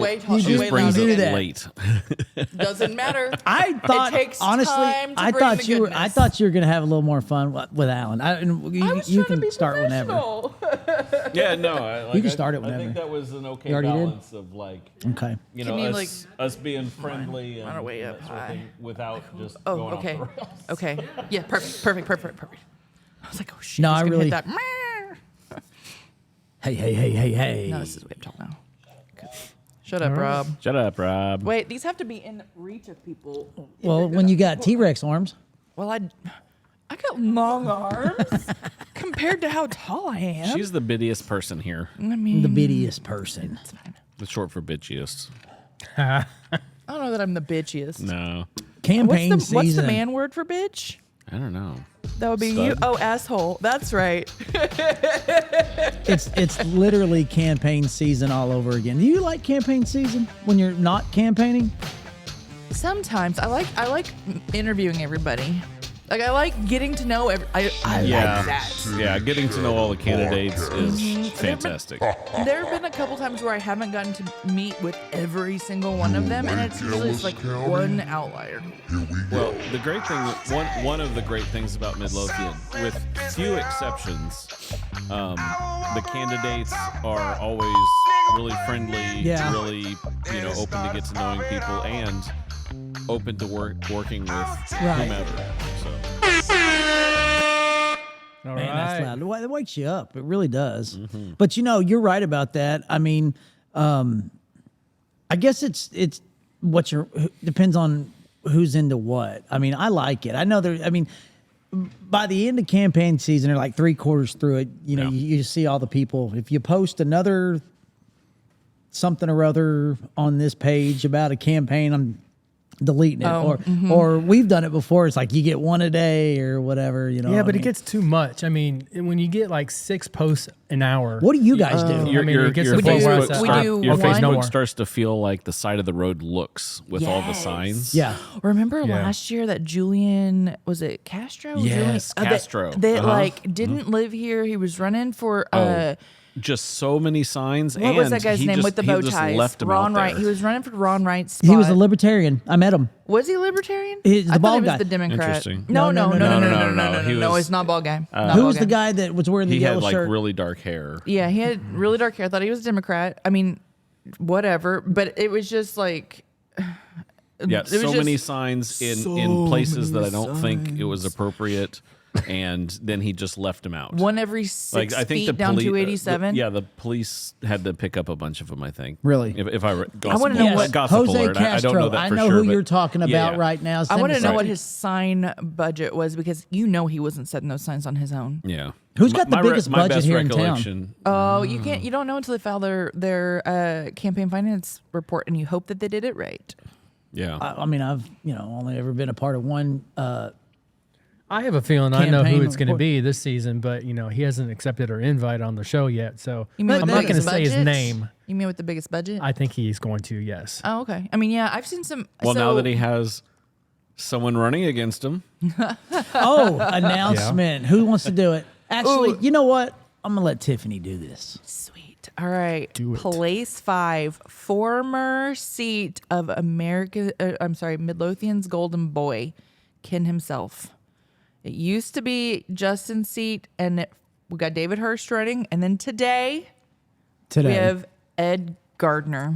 way You just way brings louder. it that. late. Doesn't matter. I thought takes honestly, time to I bring thought the you were. I goodness. thought you were gonna have a little more fun with Alan. You, I was you trying to can be start whenever. professional. Yeah, no. You can start it I whenever. think that was an okay You already did? balance of like, Okay. you Can know, you, us being friendly on our and way that up sort of high. thing without just Oh, going okay. off the rails. Okay. Yeah, perfect. I was like, oh shit. No, he's I gonna really- hit that. Hey. No, this is way up top now. Okay. Shut up, Rob. Shut up, Rob. Wait, these have to be in reach of people. Well, when you got T-Rex arms, Well, I got long arms compared to how tall I am. She's the bittiest person here. I mean, the bittiest person. it's fine. It's short for bitchiest. I don't know that I'm the bitchiest. No, Campaign What's the season. man word for bitch? I don't know. That would be Stud. you. Oh, asshole. That's right. It's literally campaign season all over again. Do you like campaign season when you're not campaigning? Sometimes I like interviewing everybody. Like I like getting to know I Yeah, like that. yeah. Getting to know all the candidates is fantastic. There have been a couple times where I haven't gotten to meet with every single one of them, and it's usually just like one outlier. Well, the great thing, one of the great things about Midlothian, with few exceptions, the candidates are always really friendly, Yeah. really, open to get to knowing people and open to working with whomever. So. All Man, that's right. loud. It wakes you up. It really does. But you're right about that. I mean, I guess it's what depends on who's into what. I mean, I like it. I know by the end of campaign season, or like 3/4 through it, you see all the people. If you post another something or other on this page about a campaign, I'm deleting it. Or we've done it before. It's like you get one a day or whatever. Yeah, but it gets too much. I mean, when you get like 6 posts an hour. What do you guys do? Your, I mean, your, it gets your to the point where Facebook, it's we like, do your one- Facebook no more. starts to feel like the side of the road looks with all the signs. Yeah. Remember Yeah. last year that Julian, was it Castro? Yes, Castro. That Uh-huh. like didn't live here. He was running for Just so many signs. what and was that guy's he name just, with the he bow just ties? left him Ron out Wright. there. He was running for Ron Wright's spot. He was a libertarian. I met him. Was he libertarian? He's the I thought bald he was guy. the Democrat. Interesting. No. No. He No, was- he's not bald guy. Not Who bald was guy. the guy that was wearing the He yellow had like shirt? really dark hair. Yeah, he had really dark hair. I thought he was a Democrat. I mean, whatever. But it was just like Yeah, it was so many just signs in places that I don't think it was appropriate, and then he just left him out. one every 6 Like I think feet the down police, 287. the police had to pick up a bunch of them. I think. Really? If I gossip, wanna know alert, what- gossip Jose alert. Castro. I don't know that for know sure, who but- you're talking about yeah. right now. I Send want to us know that. what his sign budget was because he wasn't setting those signs on his own. Yeah. Who's got the My biggest my budget best here in town? recollection- Oh, you don't know until they file their campaign finance report, and you hope that they did it right. Yeah. I mean, I've only ever been a part of one. I have a feeling I know who Campaign it's going to report. be this season, but he hasn't accepted our invite on the show yet, so You mean I'm with the not going to biggest say his budget? name. You mean with the biggest budget? I think he's going to. Yes. Oh, okay. I mean, yeah, I've seen some. well, so, now that he has someone running against him, Announcement. Who wants to do it? Actually, Ooh. you know what? I'm gonna let Tiffany do this. Sweet. All right. Do it. Place 5, former seat of Midlothian's golden boy, Ken himself. It used to be Justin's seat, and we got David Hurst running, and then today Today, we have Ed Gardner.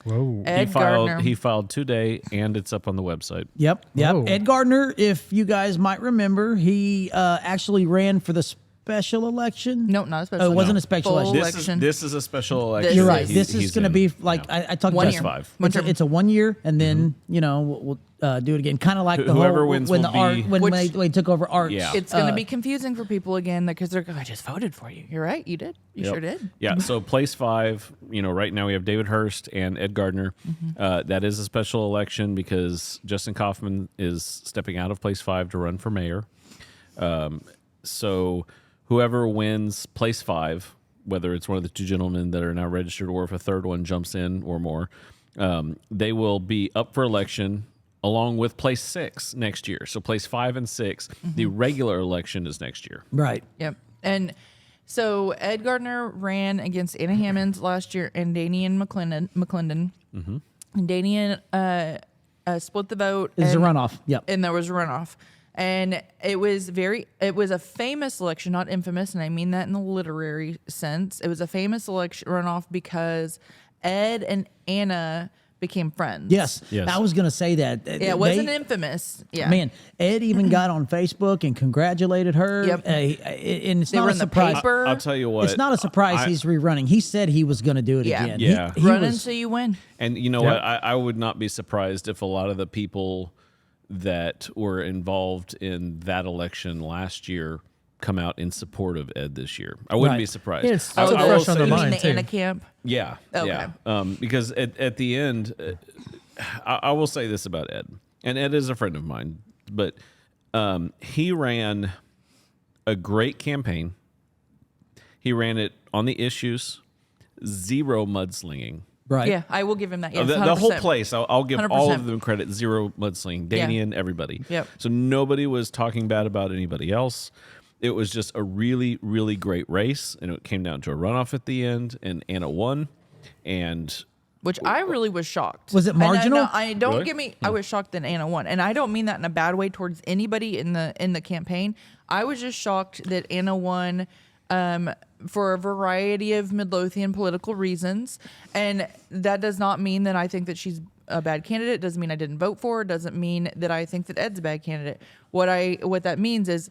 Whoa. Ed Gardner. he filed today, and it's up on the website. Yep. Whoa. Ed Gardner, if you guys might remember, he actually ran for the special election. No, not a special. Oh, it wasn't no. a special Full election. election. This is a special election. You're This right. is- This is going to be like I talked One about year. 5. One It's a, term. it's a 1 year, and then we'll do it again. Kind of like the Whoever whole wins when will the art be- when Which- they took over art. Yeah. It's going to be confusing for people again because they're I just voted for you. You're right. You did. You Yep. sure did. Yeah. So place 5, right now we have David Hurst and Ed Gardner. That is a special election because Justin Kaufman is stepping out of place 5 to run for mayor. So whoever wins place 5, whether it's one of the 2 gentlemen that are now registered or if a third one jumps in or more, they will be up for election along with place 6 next year. So place 5 and 6, the regular election is next year. Right. Yep. And so Ed Gardner ran against Anna Hammonds last year and Danian McClendon. And Danian split the vote. It's a and- runoff. Yep. And there was a runoff. And it was a famous election, not infamous, and I mean that in the literary sense. It was a famous election runoff because Ed and Anna became friends. Yes. Yes. I was going to say that. Yeah, it wasn't infamous. Yeah. Man, Ed even got on Facebook and congratulated her. Yep. And it's They not were a in the surprise. paper. I'll tell you what. It's not a surprise I- he's rerunning. He said he was going to do it Yeah. again. Yeah. He Run was, until you win. And you know Yep. what? I would not be surprised if a lot of the people that were involved in that election last year come out in support of Ed this year. I wouldn't Right. be surprised. Yeah, it's I so will fresh on say- their You mean mind, the too. Anna camp? Yeah, Okay. yeah. Because at the end, I will say this about Ed, and Ed is a friend of mine, but he ran a great campaign. He ran it on the issues, zero mudslinging. right. Yeah, I will give him that. Yes, The whole 100%. place, I'll give all 100%. of them credit. Zero mudslinging, Yeah. Danian, everybody. Yep. So nobody was talking bad about anybody else. It was just a really, really great race, and it came down to a runoff at the end, and Anna won. And Which I really was shocked. Was it And marginal? I don't Really? get me. I was shocked that Anna won, and I don't mean that in a bad way towards anybody in the campaign. I was just shocked that Anna won for a variety of Midlothian political reasons, and that does not mean that I think that she's a bad candidate. It doesn't mean I didn't vote for her. It doesn't mean that I think that Ed's a bad candidate. What that means is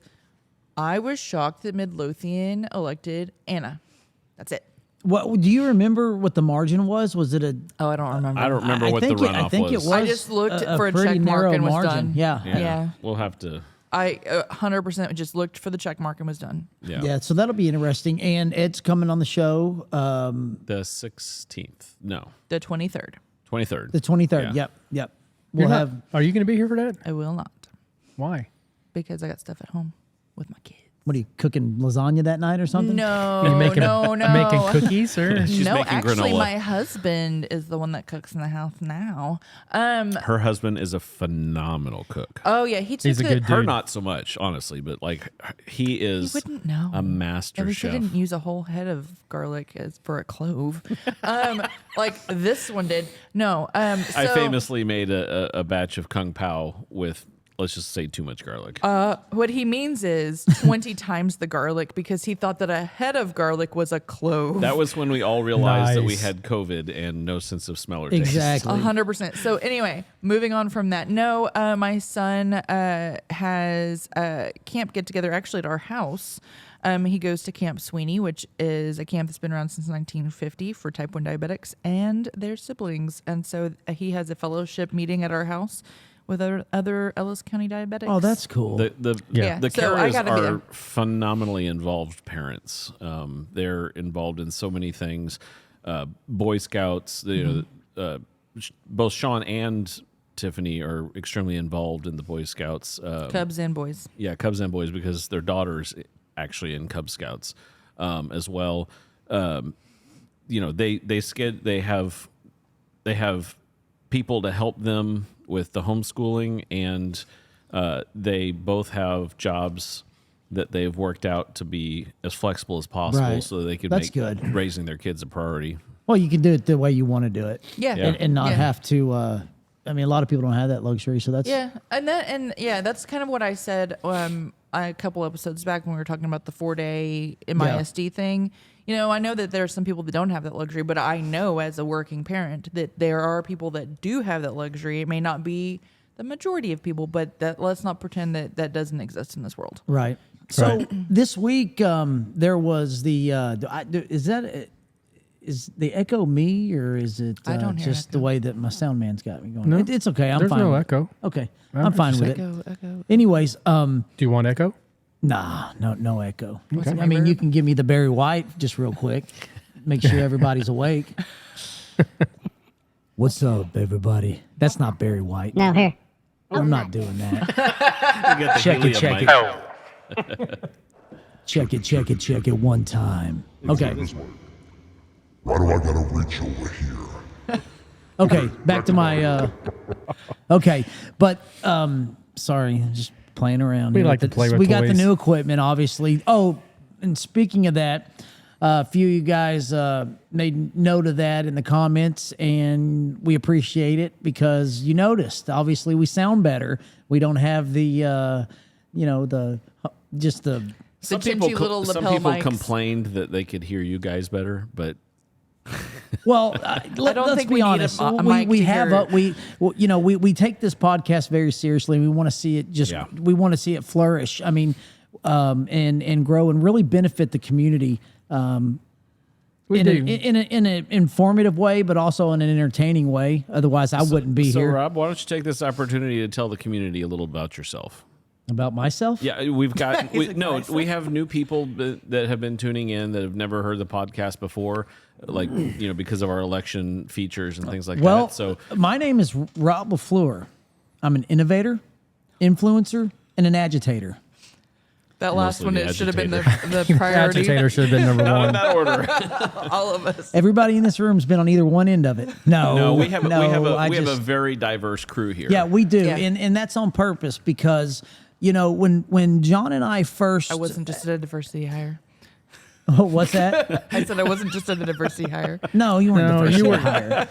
I was shocked that Midlothian elected Anna. That's it. What do you remember? What the margin was? Was it a? Oh, I don't remember. I don't remember what the think runoff I think it was. I just looked a for a pretty check mark narrow and was margin. done. Yeah. Yeah. we'll have to. I 100% just looked for the check mark and was done. Yeah. Yeah, so that'll be interesting. And Ed's coming on the show The 16th. No, The 23rd. 23rd. the 23rd. Yeah. Yep, yep. You're We'll not- have. Are you going to be here for that? I will not Why? because I got stuff at home with my kids. What are you cooking lasagna that night or something? No, you making no. making cookies or? She's no, making actually, granola. my husband is the one that cooks in the house now. Her husband is a phenomenal cook. Oh yeah, he took He's a the. good Her dude. not so much, honestly, but like he You is wouldn't know. a master At least chef. he didn't use a whole head of garlic as for a clove, like this one did. No, I so- famously made a batch of kung pao with, let's just say, too much garlic. What he means is 20 times the garlic because he thought that a head of garlic was a clove. That was when we all realized that we Nice. had COVID and no sense of smell or taste. Exactly. 100%. So anyway, moving on from that. No, my son has a camp get together actually at our house. He goes to Camp Sweeney, which is a camp that's been around since 1950 for type 1 diabetics and their siblings. And so he has a fellowship meeting at our house with other Ellis County diabetics. Oh, that's cool. The Yeah. the So I Caras gotta be are there. phenomenally involved parents. They're involved in so many things. Boy Scouts, both Sean and Tiffany are extremely involved in the Boy Scouts. Cubs and boys. Yeah, Cubs and Boys because their daughter's actually in Cub Scouts as well. They have people to help them with the homeschooling, and they both have jobs that they've worked out to be as flexible as possible, Right. so that they can That's make good. raising their kids a priority. Well, you can do it the way you want to do it. Yeah. And not Yeah. have to. I mean, a lot of people don't have that luxury, so that's. Yeah, that's kind of what I said a couple episodes back when we were talking about the 4-day MISD thing. You know, I know that there are some people that don't have that luxury, but I know as a working parent that there are people that do have that luxury. It may not be the majority of people, but let's not pretend that that doesn't exist in this world. Right. So this week there was the. Is the echo me or is it I don't hear just the echo. way that my sound man's got me going? No, It's okay. I'm there's fine. no with it. echo. Okay, I'm fine with it. Echo. Anyways, Do you want echo? nah, no echo. Okay. I mean, you can give me the Barry White just real quick. Make sure everybody's awake. What's up, everybody? That's not Barry White. No, here. I'm not doing that. You got the Check it, helium check mic. it. Check it one time. Okay. Why do I gotta reach over here? Okay, back to my okay, but sorry, just playing around. We here like with to play so with we got the toys. new equipment, obviously. Oh, and speaking of that, A few of you guys made note of that in the comments, and we appreciate it because you noticed. Obviously, we sound better. We don't have the, just the. Some chinchy little some lapel people mics. complained that they could hear you guys better, but Well, let's think be we need honest. a we mic we to have hear. we take this podcast very seriously. We want to see it Yeah. we want to see it flourish. I mean, and grow and really benefit the community. We in do. in an informative way, but also in an entertaining way. Otherwise, I wouldn't be so here. Rob, why don't you take this opportunity to tell the community a little about yourself? About myself. Yeah, we've got Isaac we have new people that have been tuning in that have never heard the podcast before, like because of our election features and things like Well, that. So my name is Rob LaFleur. I'm an innovator, influencer, and an agitator. That last Mostly one, the it should have been the agitator. priority. Agitator should have been number not in one. that order. All of us. Everybody in this room has been on either one end of it. No, No, we have I a just- very diverse crew here. Yeah, we do, Yeah. and that's on purpose because when John and I first, I wasn't just at a diversity hire. Oh, what's that? I said I wasn't just at a diversity hire. No, you weren't No, the first you to were- hire.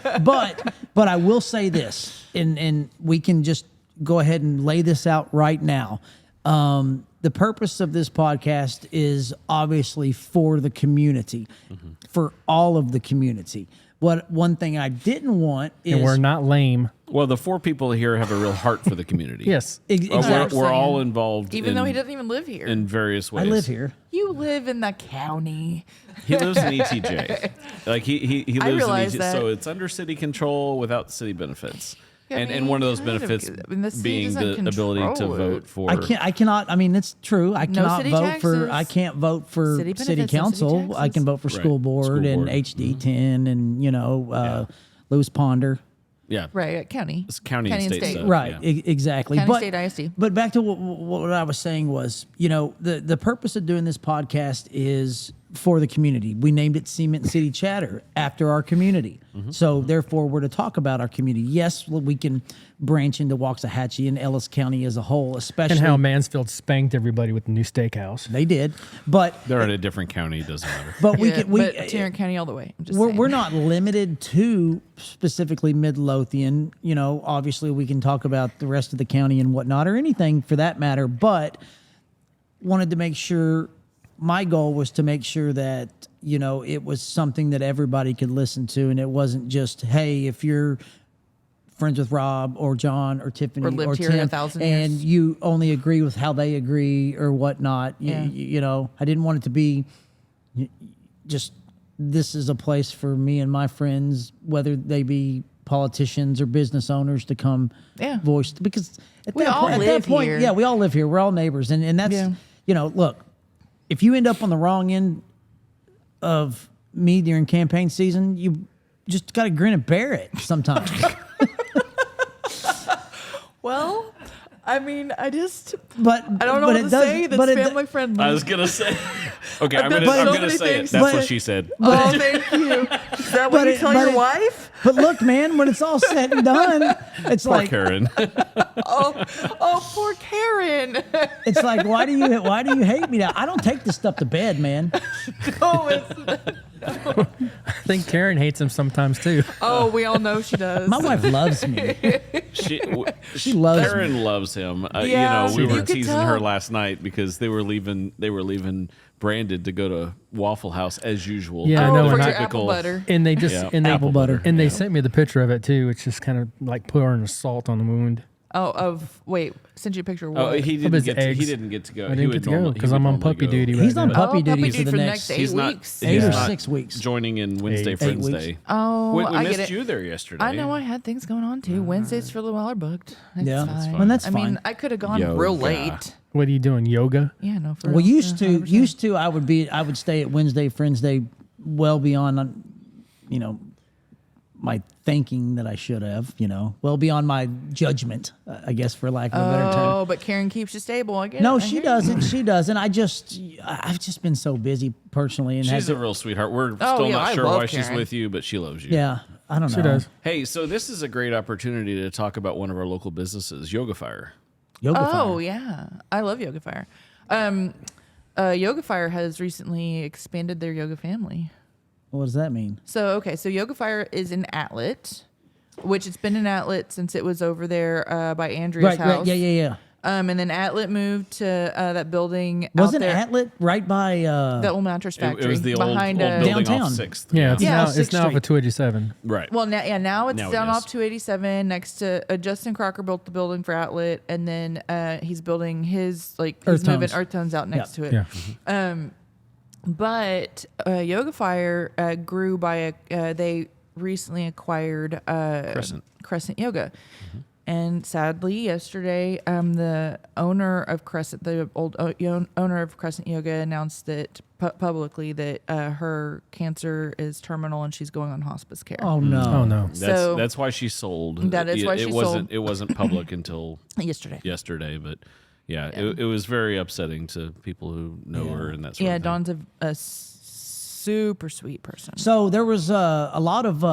But I will say this, and we can just go ahead and lay this out right now. The purpose of this podcast is obviously for the community, for all of the community. What one thing I didn't want is And we're not lame. Well, the four people here have a real heart for the community. Yes. Exactly. We're all involved. Even in, though he doesn't even live here. in various I ways. live here. You live in the county. He lives in ETJ. Like he I lives in realize ETJ, that. so it's under city control without city benefits. Yeah, I and mean, one of those kind of, benefits I mean, the city being the doesn't ability to control it. vote for. I cannot. I mean, it's true. I cannot city vote for. taxes. I can't vote for City city benefits, no council. city I taxes. can vote for Right. school board School and board. HD10 and Lewis Ponder. Yeah. Right, county. It's county and state stuff. Right, Yeah. exactly. County, but, state, ISD. But back to what I was saying was, the purpose of doing this podcast is for the community. We named it Cement City Chatter after our community. So therefore, we're to talk about our community. Yes, we can branch into Waxahachie and Ellis County as a whole, especially And how Mansfield spanked everybody with the new steakhouse. they did. But They're in a different county. It doesn't matter. we Yeah, can we but Tarrant County all the way. I'm just we're, saying. we're not limited to specifically Midlothian. Obviously we can talk about the rest of the county and whatnot, or anything for that matter. But wanted to make sure. My goal was to make sure that it was something that everybody could listen to, and it wasn't just, hey, if you're friends with Rob or John or Tiffany Or lived or here Tim, 1,000 and years. you only agree with how they agree or whatnot. Yeah. I didn't want it to be just this is a place for me and my friends, whether they be politicians or business owners, to come Yeah. voice, because We all at that live point, here. yeah, we all live here. We're all neighbors, and that's Yeah. look, if you end up on the wrong end of me during campaign season, you just got to grin and bear it sometimes. Well, I mean, I don't know but what it to does- say that's but it- family friendly. I was gonna say. Okay, I'm done gonna so I'm gonna many say it. things. That's But- what she said. Oh, thank you. Is that what But you it- tell but your it- wife? But look, man, when it's all said and done, it's Poor like Karen. Oh, poor Karen. it's like why do you hate me now? I don't take this stuff to bed, man. Oh, it's, I think Karen hates him sometimes too. oh, we all know she does. My wife loves me. She loves me. Karen loves him. Yeah, we you were could teasing tell. her last night because they were leaving Brandon to go to Waffle House as usual. Yeah, I Oh, know, for and your I- apple butter. And they just Yeah. and they Apple butter. and they sent me the picture of it too. It's just kind of like pouring salt on the wound. Oh, sent you a picture of Oh, what? he Of didn't his get. To, eggs. he didn't get to go. I He didn't would get to go normally- because he I'm would on normally puppy go. duty right He's now. on puppy puppy duty for the next eight He's not. weeks. eight he's or not 6 weeks. Joining in Wednesday 8 Friends weeks. Day. Oh, we I missed get it. you there yesterday. I know I had things going on too. Wednesdays for a little while are booked. That's Yeah. fine. That's fine. Well, that's I mean, fine. I could have gone Yoga. real late. What are you doing? Yoga? Yeah, no. For Well, real. used Yeah, to 100%. I would stay at Wednesday Friends Day well beyond my thinking that I should have, well beyond my judgment, I guess, for lack of a better term. Oh, but Karen keeps you stable. I get No, it. I she hear you. doesn't. She doesn't. I've just been so busy personally, and She's had a real sweetheart. We're Oh, still yeah, not I sure love why she's Karen. with you, but she loves you. yeah, I don't know. She does. Hey, so this is a great opportunity to talk about one of our local businesses, Yoga Fire. Yoga Oh Fire. yeah, I love Yoga Fire. Yoga Fire has recently expanded their yoga family. What does that mean? So Yoga Fire is in Atlet, which it's been in Atlet since it was over there by Andrea's house. Yeah. And then Atlet moved to that building Wasn't out there. Atlet right by The old mattress factory It was the behind old building Downtown. off 6th. Yeah, it's Yeah, now Sixth it's now Street. for 287. Right. Well, now it's Now it down is. off 287 next to Justin Crocker built the building for Outlet, and then he's building his he's Earth moving Tones. Earth Tones out next to it. Yeah. But Yoga Fire grew by they recently acquired Crescent Yoga. And sadly, yesterday, the owner of Crescent, the old owner of Crescent Yoga, announced that publicly that her cancer is terminal and she's going on hospice care. Oh no. Oh no. So- That's why she sold. That is why she sold. It wasn't public until Yesterday. but yeah, it was very upsetting to people who know her and that sort Yeah, of thing. Dawn's a super sweet person. So there was a lot of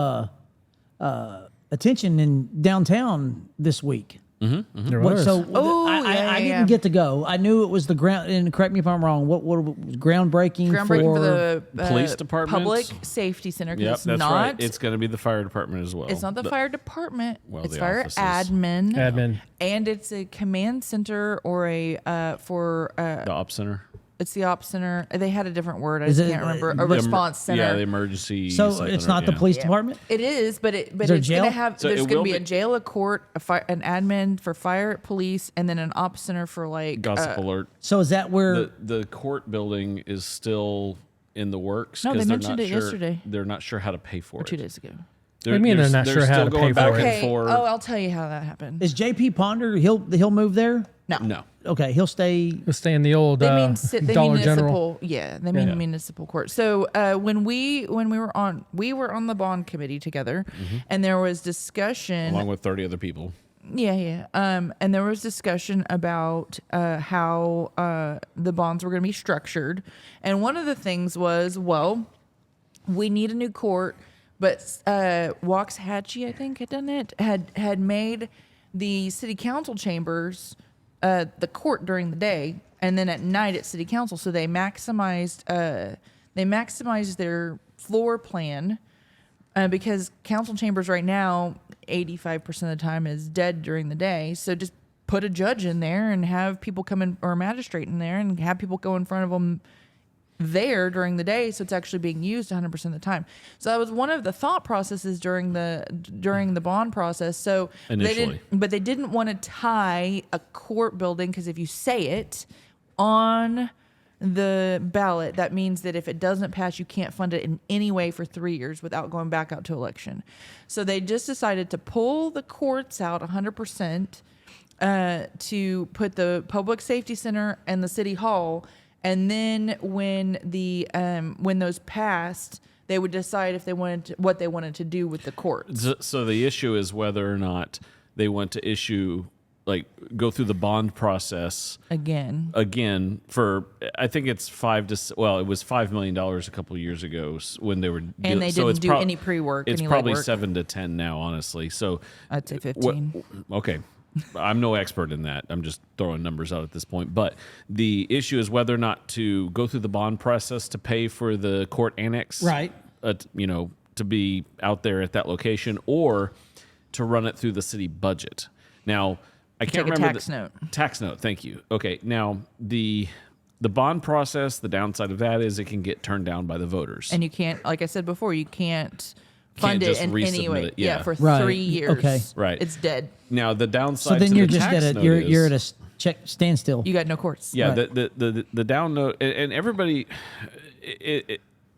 attention in downtown this week. There What, was. so Oh, I yeah. didn't get to go. I knew it was the ground. And correct me if I'm wrong. What was groundbreaking Groundbreaking for the Police department? public safety center. 'Cause Yep, it's that's not. right. It's going to be the fire department as well. It's not the fire department. well, it's the fire offices. admin. Admin. And it's a command center or a the op center. it's the op center. They had a different word. I Is just it, can't remember. A The emer- response center. Yeah, the emergency. So something it's or- not the yeah. police Yeah. department. It is, but there a it's going jail? to have. So there's it going to will be a be- jail, a court, an admin for fire, police, and then an op center for like Gossip alert. So is that where? The court building is still in the works. No, they 'cause they're mentioned not it sure, yesterday. They're not sure how to pay for it. 2 days ago. They're, I mean they're not sure how still to going pay back for it. and Okay. forth. Oh, I'll tell you how that happened. is JP Ponder? He'll move there. No. Okay, he'll stay. We'll stay in the old They mean Dollar municipal. General. Yeah, they mean Yeah. municipal court. So when we were on the bond committee together, Mm-hmm. and there was discussion. Along with 30 other people. Yeah. And there was discussion about how the bonds were going to be structured, and one of the things was, well, we need a new court, but Waxahachie, I think, had done it, had made the city council chambers the court during the day, and then at night at city council. So they maximized their floor plan. Because council chambers right now, 85% of the time is dead during the day. So just put a judge in there and have people come in, or a magistrate in there, and have people go in front of them there during the day. So it's actually being used 100% of the time. So that was one of the thought processes during the bond process. So Initially. they didn't want to tie a court building, because if you say it on the ballot, that means that if it doesn't pass, you can't fund it in any way for 3 years without going back out to election. So they just decided to pull the courts out 100% to put the public safety center and the city hall, and then when those passed, they would decide if they what they wanted to do with the courts. So the issue is whether or not they want to issue, go through the bond process again for, I think it's it was $5 million a couple of years ago when they were, And they so didn't it's do any pre-work, It's any probably legwork. 7 to 10 now, honestly. So I'd say 15. Okay. I'm no expert in that. I'm just throwing numbers out at this point. But the issue is whether or not to go through the bond process to pay for the court annex, Right. To be out there at that location, or to run it through the city budget. Now, I can't Take a remember tax note. Tax note. Thank you. Okay. Now the bond process. The downside of that is it can get turned down by the voters. And you can't, like I said before, you can't fund it just in any resubmit way. it, yeah. For Right. 3 years. Okay. Right. It's dead. Now the So downside. then to you're the just tax at a note you're is- at a standstill. You got no courts. Yeah, Right. the down note, and everybody,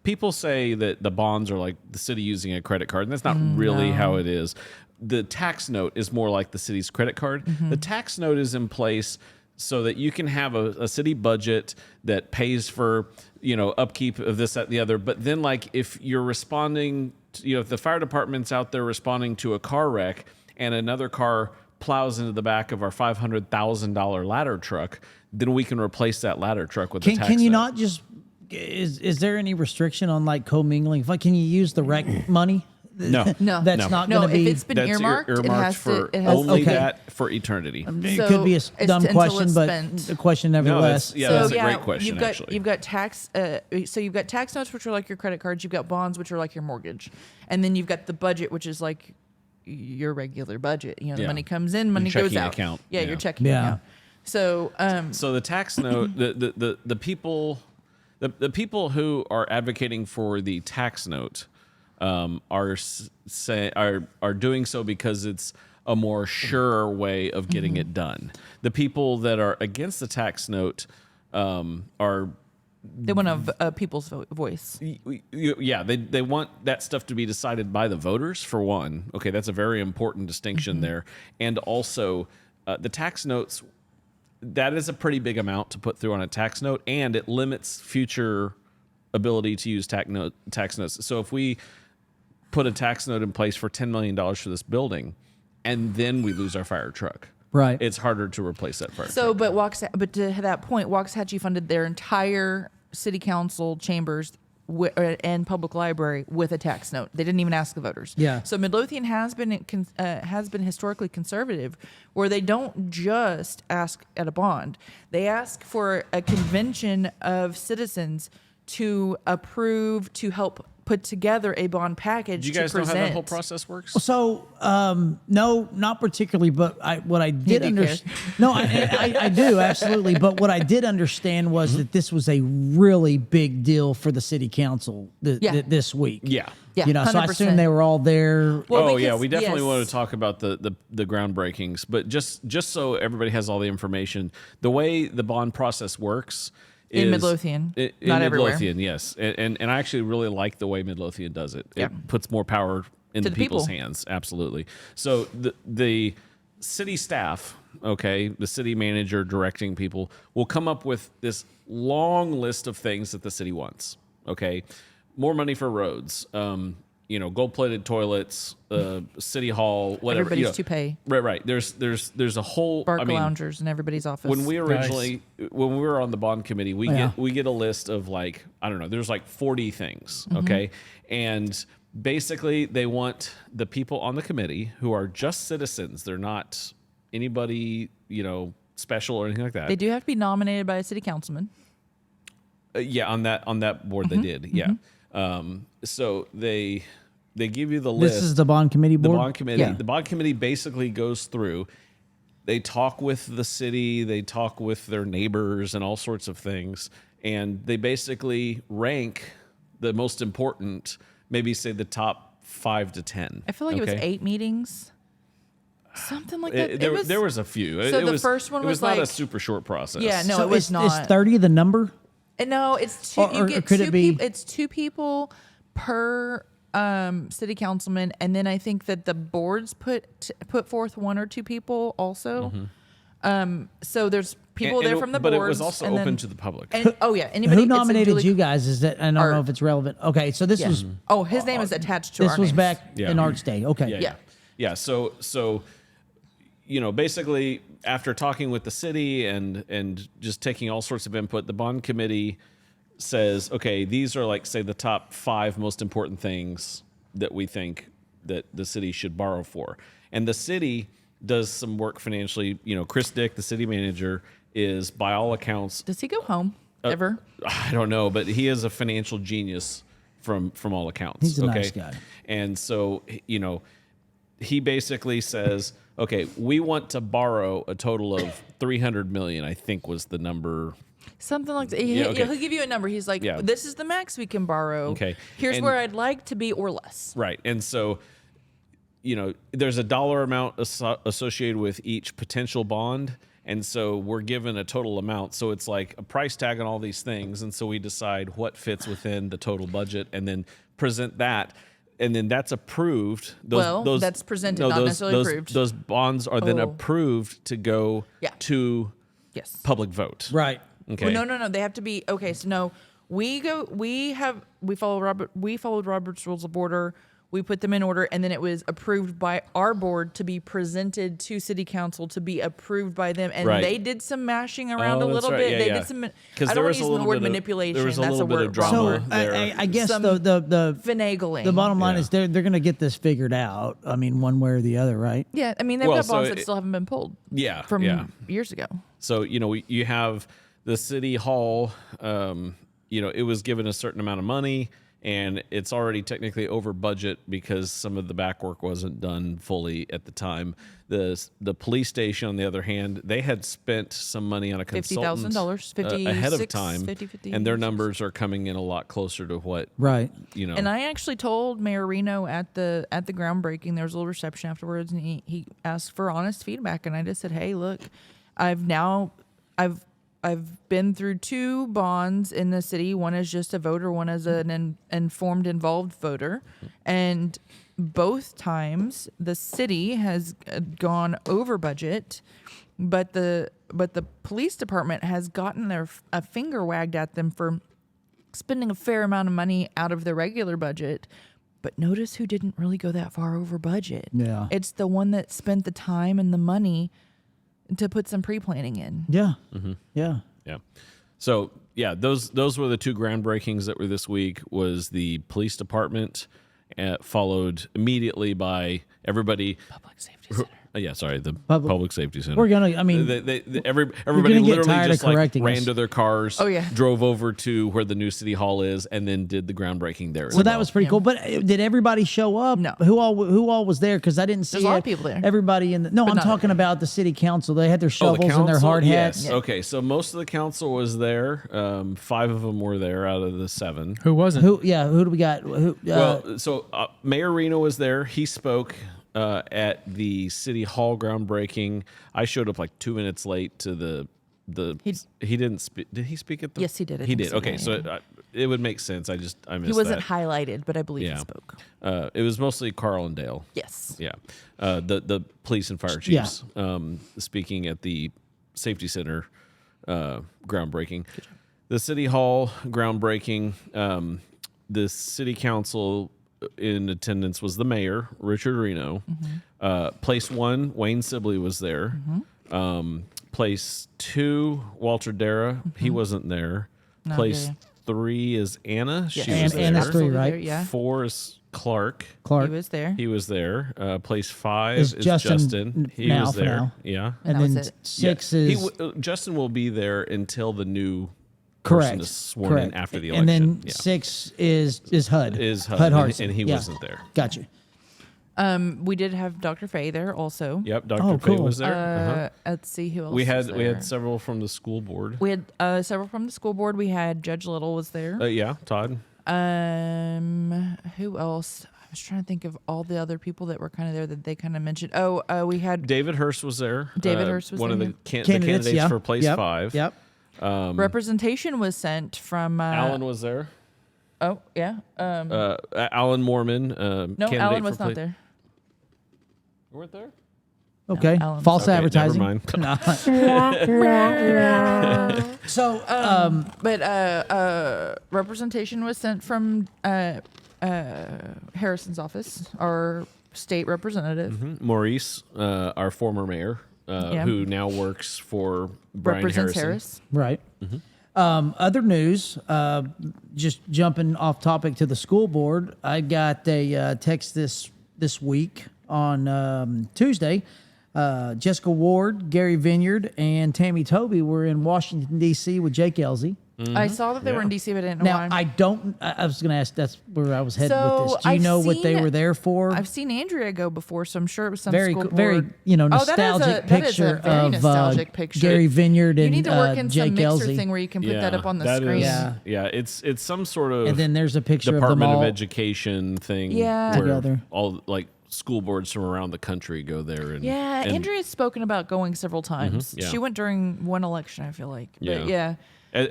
people say that the bonds are like the city using a credit card, and that's not really how it is. The tax note is more like the city's credit card. The tax note is in place so that you can have a city budget that pays for, upkeep of this, that, and the other. But then, if you're responding, if the fire department's out there responding to a car wreck and another car plows into the back of our $500,000 ladder truck, then we can replace that ladder truck with a tax Can you note. not just? Is there any restriction on commingling? Can you use the rec money No. No, That's not no. going to If be. it's been That's earmarked, it earmarked has for to. It has only Okay. that for eternity. It So could be a it's dumb until question, it's but spent. the question nevertheless. that's- yeah, that's a yeah, great question, You've got tax. So you've got tax notes, which are like your credit cards. You've got bonds, which are like your mortgage, and then you've got the budget, which is like your regular budget. You know, the Yeah. money comes in, money checking goes out. account. Yeah, Yeah. your checking Yeah. account. So, So the tax note, the people, the people who are advocating for the tax note are doing so because it's a more sure way of getting it done. The people that are against the tax note are they want a people's voice. yeah, they want that stuff to be decided by the voters, for one. Okay, that's a very important distinction there. And also, the tax notes, that is a pretty big amount to put through on a tax note, and it limits future ability to use tax notes. So if we put a tax note in place for $10 million for this building, and then we lose our fire truck, Right. it's harder to replace that fire truck. So, but to that point, Waxahachie funded their entire city council chambers and public library with a tax note. They didn't even ask the voters. Yeah. So Midlothian has been historically conservative, where they don't just ask at a bond; they ask for a convention of citizens to approve, to help put together a bond package. Do you guys to know present. how that whole process works? So, no, not particularly, but what I did do understand. No, I do, absolutely. But what I did understand was that this was a really big deal for the city council Yeah. this week. Yeah. Yeah, You know, so I 100%. assume they were all there. Well, Oh yeah, because- we definitely yes. want to talk about the groundbreakings, but just so everybody has all the information, the way the bond process works In is Midlothian, in not everywhere. Midlothian, yes, and I actually really like the way Midlothian does it. Yeah. It puts more power in To the the people's people. hands, absolutely. So the city staff, okay, the city manager directing people will come up with this long list of things that the city wants. Okay, more money for roads, gold-plated toilets, city hall, whatever. Everybody's to pay. Right. There's a whole. Bark I mean, loungers in everybody's office. when we originally when we were on the bond committee, we Yeah. get a list of like, I don't know, there's like 40 things, Mm-hmm. okay? And basically they want the people on the committee who are just citizens. They're not anybody, special or anything like that. they do have to be nominated by a city councilman. Yeah, on that board Mm-hmm. they did. Yeah. So they give you the list. This is the bond committee The board. bond committee. Yeah. The bond committee basically goes through. They talk with the city. They talk with their neighbors and all sorts of things, and they basically rank the most important. Maybe say the top 5 to 10. I feel like it was okay? 8 meetings, something like that. There was a few. So the first one it was was not a like- super short process. Yeah, no, So it was is not. 30 the number? No, it's two. Or- you or get could two it be- people. It's 2 people per city councilman, and then I think that the boards put forth 1 or 2 people also. So there's people there from the but boards, it was also and open then- to the public. And, oh yeah, anybody. Who it's a nominated duly- you guys? Is that I don't know if it's relevant. Okay, so this Yeah. was Oh, his name is attached to this our was names. back Yeah. in Arts Day. Okay. Yeah. So basically after talking with the city and just taking all sorts of input, the bond committee says, okay, these are like, say, the top 5 most important things that we think that the city should borrow for. And the city does some work financially. Chris Dick, the city manager, is by all accounts, Does he go home ever? I don't know, but he is a financial genius from all accounts. He's a okay? nice guy. And so, he basically says, okay, we want to borrow a total of 300 million, I think was the number. Something like that. Yeah, okay. He'll give you a number. He's like, Yeah. this is the max we can borrow. Okay. Here's And- where I'd like to be or less. Right. And so, there's a dollar amount associated with each potential bond. And so we're given a total amount. So it's like a price tag on all these things. And so we decide what fits within the total budget and then present that. And then that's approved. That's presented, not necessarily approved. Those bonds are then Oh. approved to go Yeah. to Yes. public vote. Right. Okay. Well, no. They have to be okay. So no, we followed Robert's Rules of Order. We put them in order, and then it was approved by our board to be presented to city council to be approved by them. And Right. they did some mashing around a Oh, that's little right. bit. Yeah, they yeah. did some. 'Cause I there don't want was to a use the little word bit of- manipulation. there was a That's little a bit word of drama. So wrong. I guess Some the finagling. the bottom line Yeah. is they're going to get this figured out. I mean, one way or the other, right? Yeah, I mean they've Well, got so bonds that it- still haven't been pulled. Yeah, from yeah. years ago. So, you have the city hall, it was given a certain amount of money, and it's already technically over budget because some of the back work wasn't done fully at the time. The police station, on the other hand, they had spent some money on a consultant $50,000, ahead of 56, time, 50, and their numbers are coming in a lot closer to what Right. And I actually told Mayor Reno at the groundbreaking, there was a little reception afterwards, and he asked for honest feedback, and I just said, hey, look, I've been through 2 bonds in the city. One is just a voter, one is an informed, involved voter, and both times the city has gone over budget, but the police department has gotten a finger wagged at them for spending a fair amount of money out of the regular budget. But notice who didn't really go that far over budget. Yeah. It's the one that spent the time and the money to put some pre-planning in. Yeah. Mm-hmm. Yeah. Yeah. So yeah, those were the 2 groundbreakings that were this week. Was the police department, followed immediately by everybody. Public safety center. The public safety center. We're gonna. I mean, everybody gonna get literally tired of just like correcting ran us. to their cars. Oh, yeah. Drove over to where the new city hall is, and then did the groundbreaking there. so that was pretty cool. But did everybody show up? No. Who all was there? Because I didn't see There's a lot it. of people there. Everybody in the. No, I'm not talking about the city council. They had their shovels and their council? hard hats. Yes. Okay. So most of the council was there. 5 of them were there out of the 7. Who wasn't? Who? Yeah. Who do we got? Who? Mayor Reno was there. He spoke at the city hall groundbreaking. I showed up like 2 minutes late to the. He didn't speak. Did he speak at the? Yes, he did. I He think did. so, Okay, yeah, so yeah. it would make sense. I missed He wasn't that. highlighted, but I believe Yeah. he spoke. It was mostly Carl and Dale. Yes. Yeah, the police and fire Yeah. chiefs speaking at the safety center groundbreaking. The city hall groundbreaking. The city council in attendance was the mayor, Richard Reno. Place 1, Wayne Sibley was there. Place 2, Walter Dara. He wasn't there. No, Place yeah. 3 is Anna. Yes. She was there. Anna's 3, Absolutely right? there, yeah. 4 is Clark. Clark. He was there. He was there. Place 5 Is is Justin Justin. He now was for there. now. Yeah. and that was then it. 6 Yeah. is Justin will be there until the new person correct. is sworn correct. in after the And election. then Yeah. 6 is HUD. Is HUD, Hardson. and he Yeah. wasn't there. Gotcha. We did have Dr. Fay there also. Yep, Dr. Oh, Fay cool. was there. Let's see who else. We was had there. several from the school board. We had several from the school board. We had Judge Little was there. Yeah, Todd. Who else? I was trying to think of all the other people that were kind of there that they kind of mentioned. We had David Hurst was there. David Hurst was one of there, the, yeah. the candidates yeah. for place Yep. 5. Yep. representation was sent from. Alan was there. Oh yeah. Alan Mormon. No, candidate Alan for was not place- there. You weren't there? Okay. Alan- False Okay, advertising. Never mind. So, Representation was sent from Harrison's office, our state representative. Maurice, our former mayor, Yeah. who now works for Brian Represents Harrison. Harris. right. Other news, just jumping off topic to the school board, I got a text this week on Tuesday. Jessica Ward, Gary Vineyard, and Tammy Toby were in Washington, D.C. with Jake Elsey. I saw that they were in Yeah. DC, but I didn't know Now, why. I was going to ask, that's where I was headed with So, this. Do you I've know what they seen- were there for? I've seen Andrea go before, so I'm sure it was some very, school board. very, nostalgic that is picture a very of nostalgic picture. Gary Vineyard You and need to work in Jake some mixer Elsey. thing where you can put that up on the that screen. is- Yeah. yeah, it's some sort of And then there's a picture Department of them all. Education thing. Yeah. where Together. all like school boards from around the country go there. And Yeah, and, Andrea's spoken about going several times. yeah. She went during one election, I feel like. But Yeah. yeah. To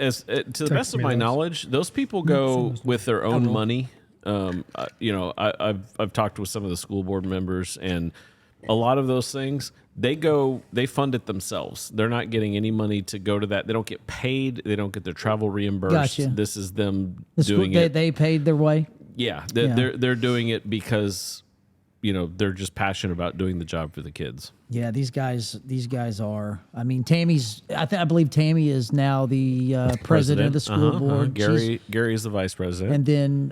the best of my knowledge, those people go with their own money. I've talked with some of the school board members, and a lot of those things they fund it themselves. They're not getting any money to go to that. They don't get paid. They don't get their travel reimbursed. Gotcha. This is them The school, doing it. they paid their way. Yeah, Yeah. they're doing it because they're just passionate about doing the job for the kids. Yeah, these guys are. I mean, I believe Tammy is now the president of the school board. She's- Gary is the vice president. and then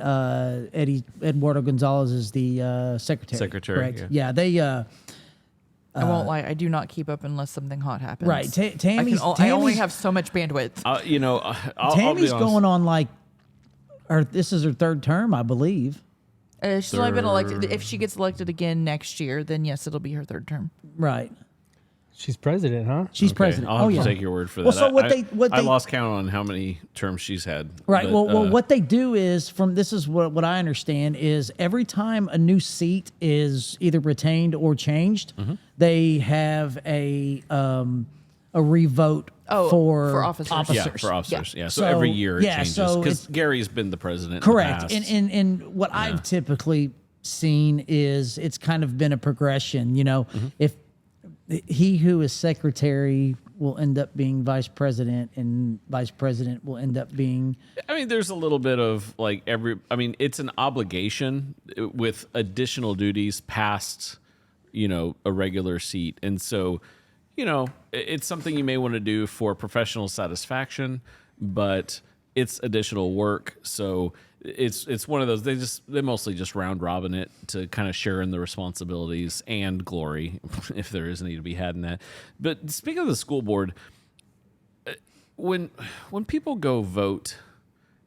Eduardo Gonzalez is the secretary. Secretary, correct? yeah. They I won't lie. I do not keep up unless something hot happens. right. Tammy's I only have so much bandwidth. I'll Tammy's be honest. going on this is her third term, I believe. She's only been elected. If she gets elected again next year, then yes, it'll be her third term. Right. She's president, huh? She's Okay, president. I'll have yeah. to take your word for that. Well, so what I they lost count on how many terms she's had. Right. but, Well, what they do is this is what I understand is every time a new seat is either retained or changed, Mm-hmm. they have a revote for officers. Yeah, for officers. Yeah. So, So, every year it yeah, changes so because it's- Gary's been the president. In the Correct. past. And what I've typically seen is it's kind of been a progression. Mm-hmm. If he who is secretary will end up being vice president, and vice president will end up being I mean, there's a little bit of it's an obligation with additional duties past, a regular seat. And so, it's something you may want to do for professional satisfaction, but it's additional work. So it's one of those, they mostly just round robin it to kind of share in the responsibilities and glory if there is any to be had in that. But speaking of the school board, when people go vote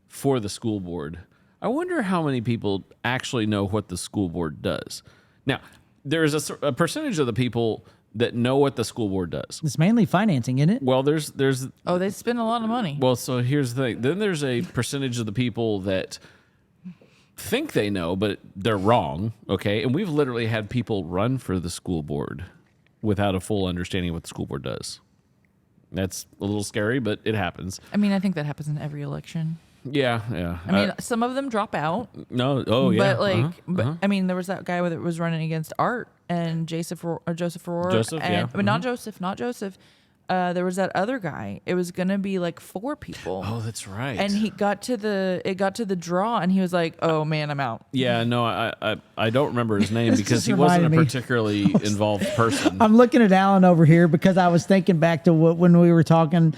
for the school board, I wonder how many people actually know what the school board does. Now, there is a percentage of the people that know what the school board does. it's mainly financing, isn't it? Well, there's Oh, they spend a lot of money. well, so here's the thing. Then there's a percentage of the people that think they know, but they're wrong. Okay, and we've literally had people run for the school board without a full understanding of what the school board does. That's a little scary, but it happens. I mean, I think that happens in every election. Yeah. I mean, some of them drop out, no. Oh, yeah. but I mean, there was that guy that was running against Art and Joseph Rourke. Joseph, and, yeah. but not Joseph. There was that other guy. It was gonna be like 4 people. Oh, that's right. And it got to the draw, and he was like, "Oh man, I'm out." Yeah, no, I don't remember his name because just he wasn't a reminded me. particularly involved person. I'm looking at Alan over here because I was thinking back to when we were talking,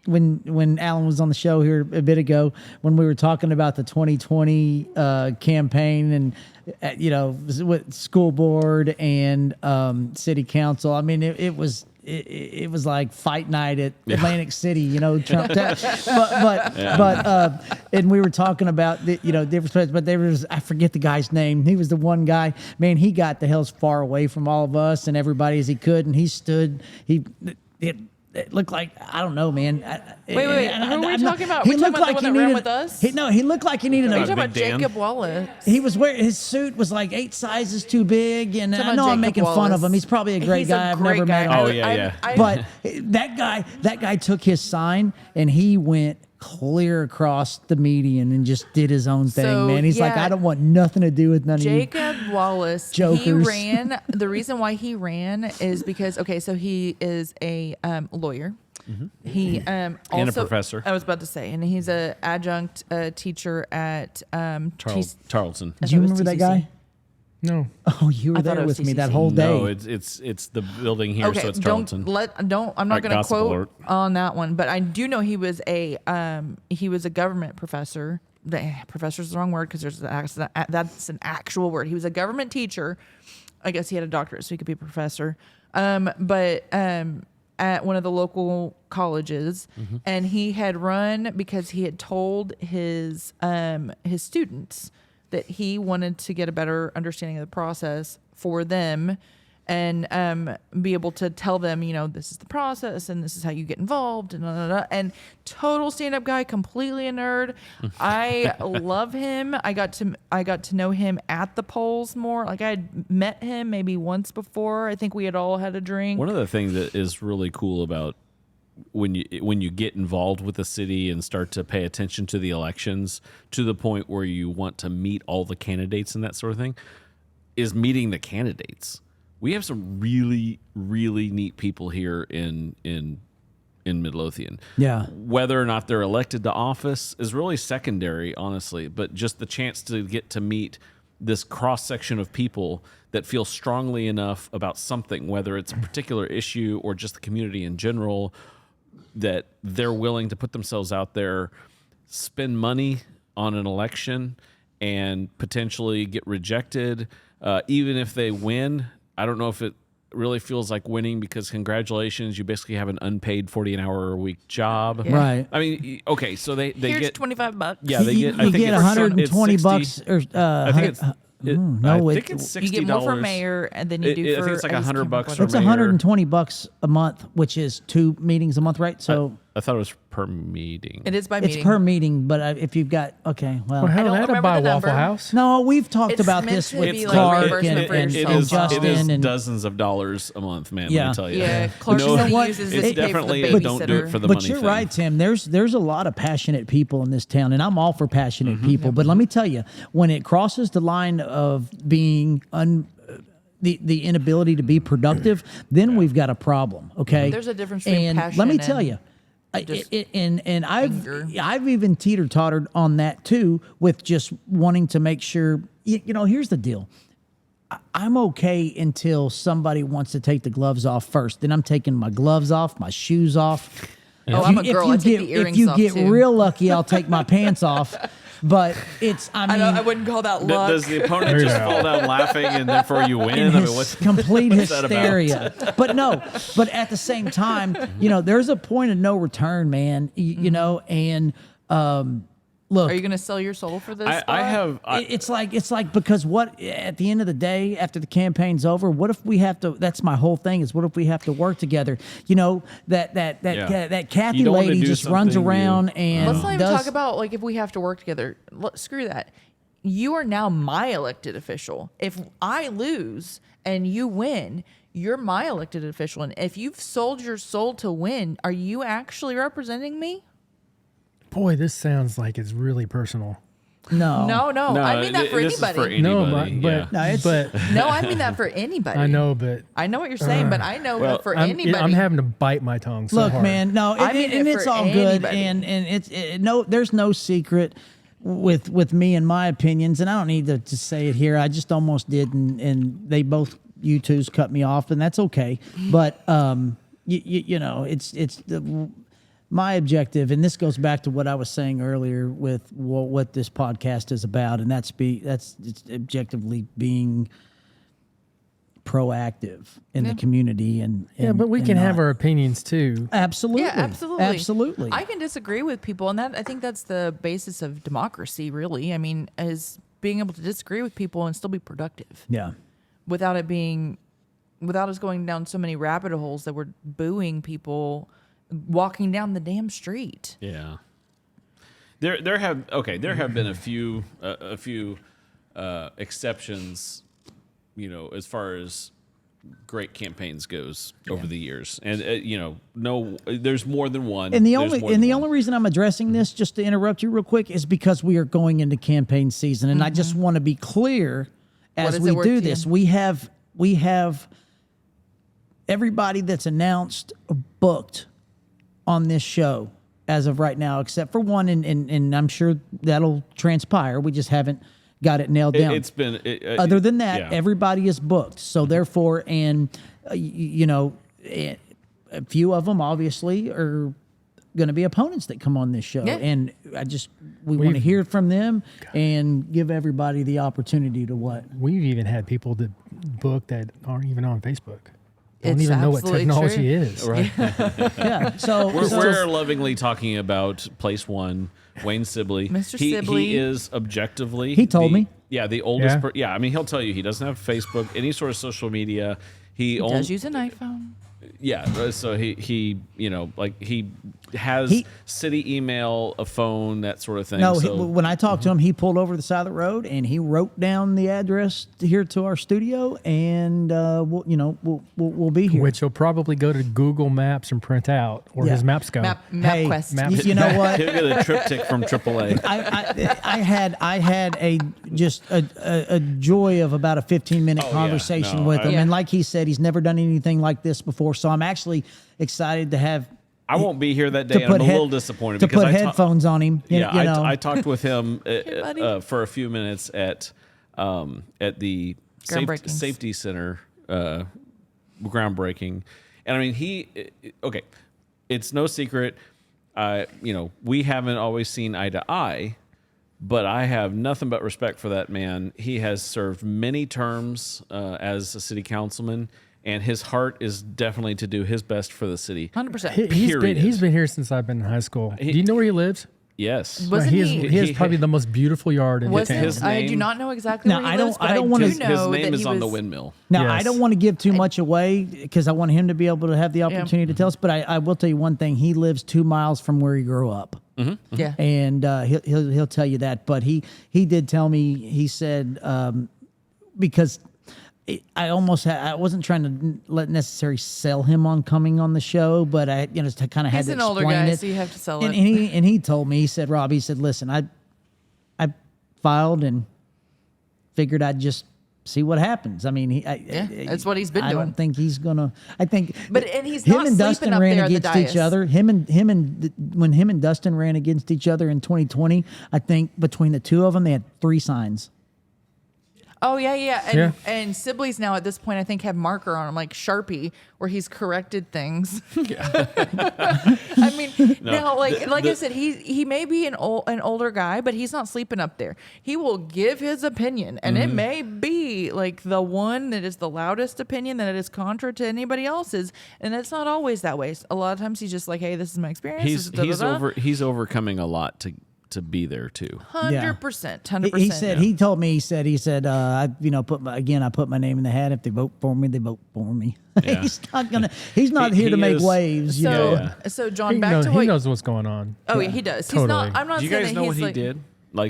when Alan was on the show here a bit ago, when we were talking about the 2020 campaign and with school board and city council. I mean, it was like fight night at Atlantic City, Trump. And we were talking about different places, but there was, I forget the guy's name. He was the one guy, man, he got the hell as far away from all of us and everybody as he could. And he stood, it looked like, I don't know, man. Wait, who are we talking about? He We talking looked about the like one he that ran needed. with us? He looked like he needed Are you a. talking about Big Dan? Jacob Wallace? He was wearing his suit was like 8 sizes too big, and Talking I about know I'm Jacob making fun of Wallace. him. He's probably a great He's guy. I've never great met guy. him. Oh, yeah. But that guy took his sign and he went clear across the median and just did his own thing, So, man. He's like, yeah. I don't want nothing to do with none of you. Jacob Wallace, he Jokers. ran. The reason why he ran is because, so he is a lawyer. He also professor. I was about to say, and he's a adjunct teacher at Tarleton. Do you remember that guy? No. Oh, you were I thought there it was with me that TCC. whole day. No, it's the building here, Okay, so it's Tarleton. I'm not Alright, going to gossip quote alert. on that one, but I do know he was a government professor. Professor's the wrong word because that's an actual word. He was a government teacher. I guess he had a doctorate, so he could be a professor. At one of the local colleges, and he had run because he had told his students that he wanted to get a better understanding of the process for them, and be able to tell them, this is the process and this is how you get involved, and blah, blah, blah. And total stand-up guy, completely a nerd. I love him. I got to know him at the polls more. Like I had met him maybe once before. I think we had all had a drink. One of the things that is really cool about when you get involved with the city and start to pay attention to the elections to the point where you want to meet all the candidates and that sort of thing is meeting the candidates. We have some really, really neat people here in in Midlothian. Yeah. Whether or not they're elected to office is really secondary, honestly, but just the chance to get to meet this cross section of people that feel strongly enough about something, whether it's a particular issue or just the community in general, that they're willing to put themselves out there, spend money on an election, and potentially get rejected. Even if they win, I don't know if it really feels like winning, because congratulations, you basically have an unpaid 40-an-hour-a-week job. Yeah. Right. I mean, okay, so they Here's get $25. yeah, they get I you think get it's 120 it's 60 bucks or I think it's I no, think it's $60. You get more for mayor, and then you do I for think it's like I just $100 can't remember bucks what it's it for is. mayor. $120 a month, which is 2 meetings a month, right? So I thought it was per meeting. It is by it's meeting. per meeting, but if you've got Well, I hell, don't that'll remember buy the Waffle number. House. no, we've talked It's about meant this to with be like Clark reimbursement for and yourself. Justin it is and dozens of dollars a month, man. Let Yeah. me tell you. Yeah, Clark no, says he what? uses it's it to pay for the definitely a babysitter. don't do it for the but money you're thing. right, Tim. There's a lot of passionate people in this town, and I'm all for passionate people. But let me tell you, when it crosses the line of being the inability to be productive, then we've got a problem. Okay, There's a difference between and passion let me and tell you. just And anger. I've even teeter-tottered on that too, with just wanting to make sure. You know, here's the deal. I'm okay until somebody wants to take the gloves off first. Then I'm taking my gloves off, my shoes off. Oh, I'm a girl. I take the earrings if you off, get too. real lucky, I'll take my pants off. But it's, I mean, I wouldn't call that luck. Does the opponent just fall down laughing and therefore you win? in I his mean, what's complete what's that about? hysteria. But no, but at the same time, you know, there's a point of no return, man. You know, and look, Are you going to sell your soul for this? I spot? have. it's like because what at the end of the day, after the campaign's over, what if we have to? That's my whole thing. Is what if we have to work together? You know that Yeah. Kathy You don't wanna lady do just runs something you- around and Let's not even does, talk about like if we have to work together. Screw that. You are now my elected official. If I lose and you win, you're my elected official. And if you've sold your soul to win, are you actually representing me? Boy, this sounds like it's really personal. no. No. I mean that for this is anybody. No, anybody, but yeah. No, it's- but No, I mean that for anybody. I know, but I know what you're saying, but I know Well, that for I'm, anybody. I'm having to bite my tongue. So Look, hard. man, no, I mean and it it's for all good, anybody. and no, there's no secret with me and my opinions, and I don't need to say it here. I just almost did, and they both you two's cut me off, and that's okay. But you know, it's my objective, and this goes back to what I was saying earlier with what this podcast is about, and that's it's objectively being proactive in the community, and yeah, but we and can have not- our opinions too. absolutely, Yeah, absolutely. absolutely. I can disagree with people, and I think that's the basis of democracy, really. I mean, is being able to disagree with people and still be productive Yeah. without us going down so many rabbit holes that we're booing people walking down the damn street. Yeah. There have been a few exceptions, you know, as far as great campaigns goes over the years, and you know, no, there's more than one. And the There's only more than one. reason I'm addressing this, just to interrupt you real quick, is because we are going into campaign season, and I just want to be clear as does we it work do to this. you? We have everybody that's announced booked on this show as of right now, except for one, and I'm sure that'll transpire. We just haven't got it nailed down. It's been Other than that, yeah. everybody is booked. So therefore, and you know, a few of them obviously are going to be opponents that come on this show, Yeah. and we want to hear from them and give everybody the opportunity to what. We've even had people that book that aren't even on Facebook. Don't It's even know what absolutely technology true. is. Right. Yeah. So We're lovingly talking about place one, Wayne Sibley. Mr. He Sibley. is objectively. He told me. Yeah, the oldest. Yeah? I mean, he'll tell you he doesn't have Facebook, any sort of social media. He Does use an iPhone. Yeah, so he you know, like he has He- city email, a phone, that sort of thing. No, so, when I talked to him, he pulled over the side of the road and he wrote down the address here to our studio, and we'll be here. Which will probably go to Google Maps and print out, or Yeah. his maps go. Hey, MapQuest. Map- you know what? he'll get a triptych from AAA. I had a joy of about a 15-minute Oh, yeah. conversation No, with him, Yeah. and like he said, he's never done anything like this before. So I'm actually excited to have I won't be here that to day. And I'm a head- little disappointed to because put I headphones on him. Yeah, you know. I talked with him buddy. for a few minutes at the Groundbreakings. safety center groundbreaking, and I mean okay, it's no secret. We haven't always seen eye to eye, but I have nothing but respect for that man. He has served many terms as a city councilman, and his heart is definitely to do his best for the city. 100%. He's been here since I've been in high school. Do you know where he lives? Yes. Wasn't he has he? probably the most beautiful yard in the Wasn't town. his I do name- not know exactly Now, where he I don't- lives, but I don't I wanna- do His know name that is he on the was- windmill. Now, I Yes. don't want to give too much away because I want him to be able to have the opportunity to tell us. But I will tell you one thing: he lives 2 miles from where he grew up, Yeah. and he'll tell you that. But he did tell me. He said because I wasn't trying to necessarily sell him on coming on the show, but I to kind of had He's to an older explain guy, it. so you have to sell and, it. And he told me, he said, Rob, he said, listen, I filed and figured I'd just see what happens. I mean, that's what he's been I doing. don't think he's gonna. I think, And he's him not and sleeping Dustin up ran there at the against each dais. other. When him and Dustin ran against each other in 2020, I think between the two of them, they had 3 signs. Oh yeah. Yeah. And Sibley's now at this point, I think, have marker on him, like Sharpie, where he's corrected things. I mean, now, like I said, he may be an older guy, but he's not sleeping up there. He will give his opinion, and it may be like the one that is the loudest opinion that is contra to anybody else's, and it's not always that way. A lot of times he's just like, "Hey, this is my experience." He's overcoming a lot to be there too. 100%. He said he told me he said I put my name in the hat. If they vote for me, they vote for me. Yeah. He's not here to He make is- waves. You know? So, so John, He, back to he what? knows what's going on. Oh yeah, he does. He's Totally. not. I'm not Do you saying guys that know he's what like, he did?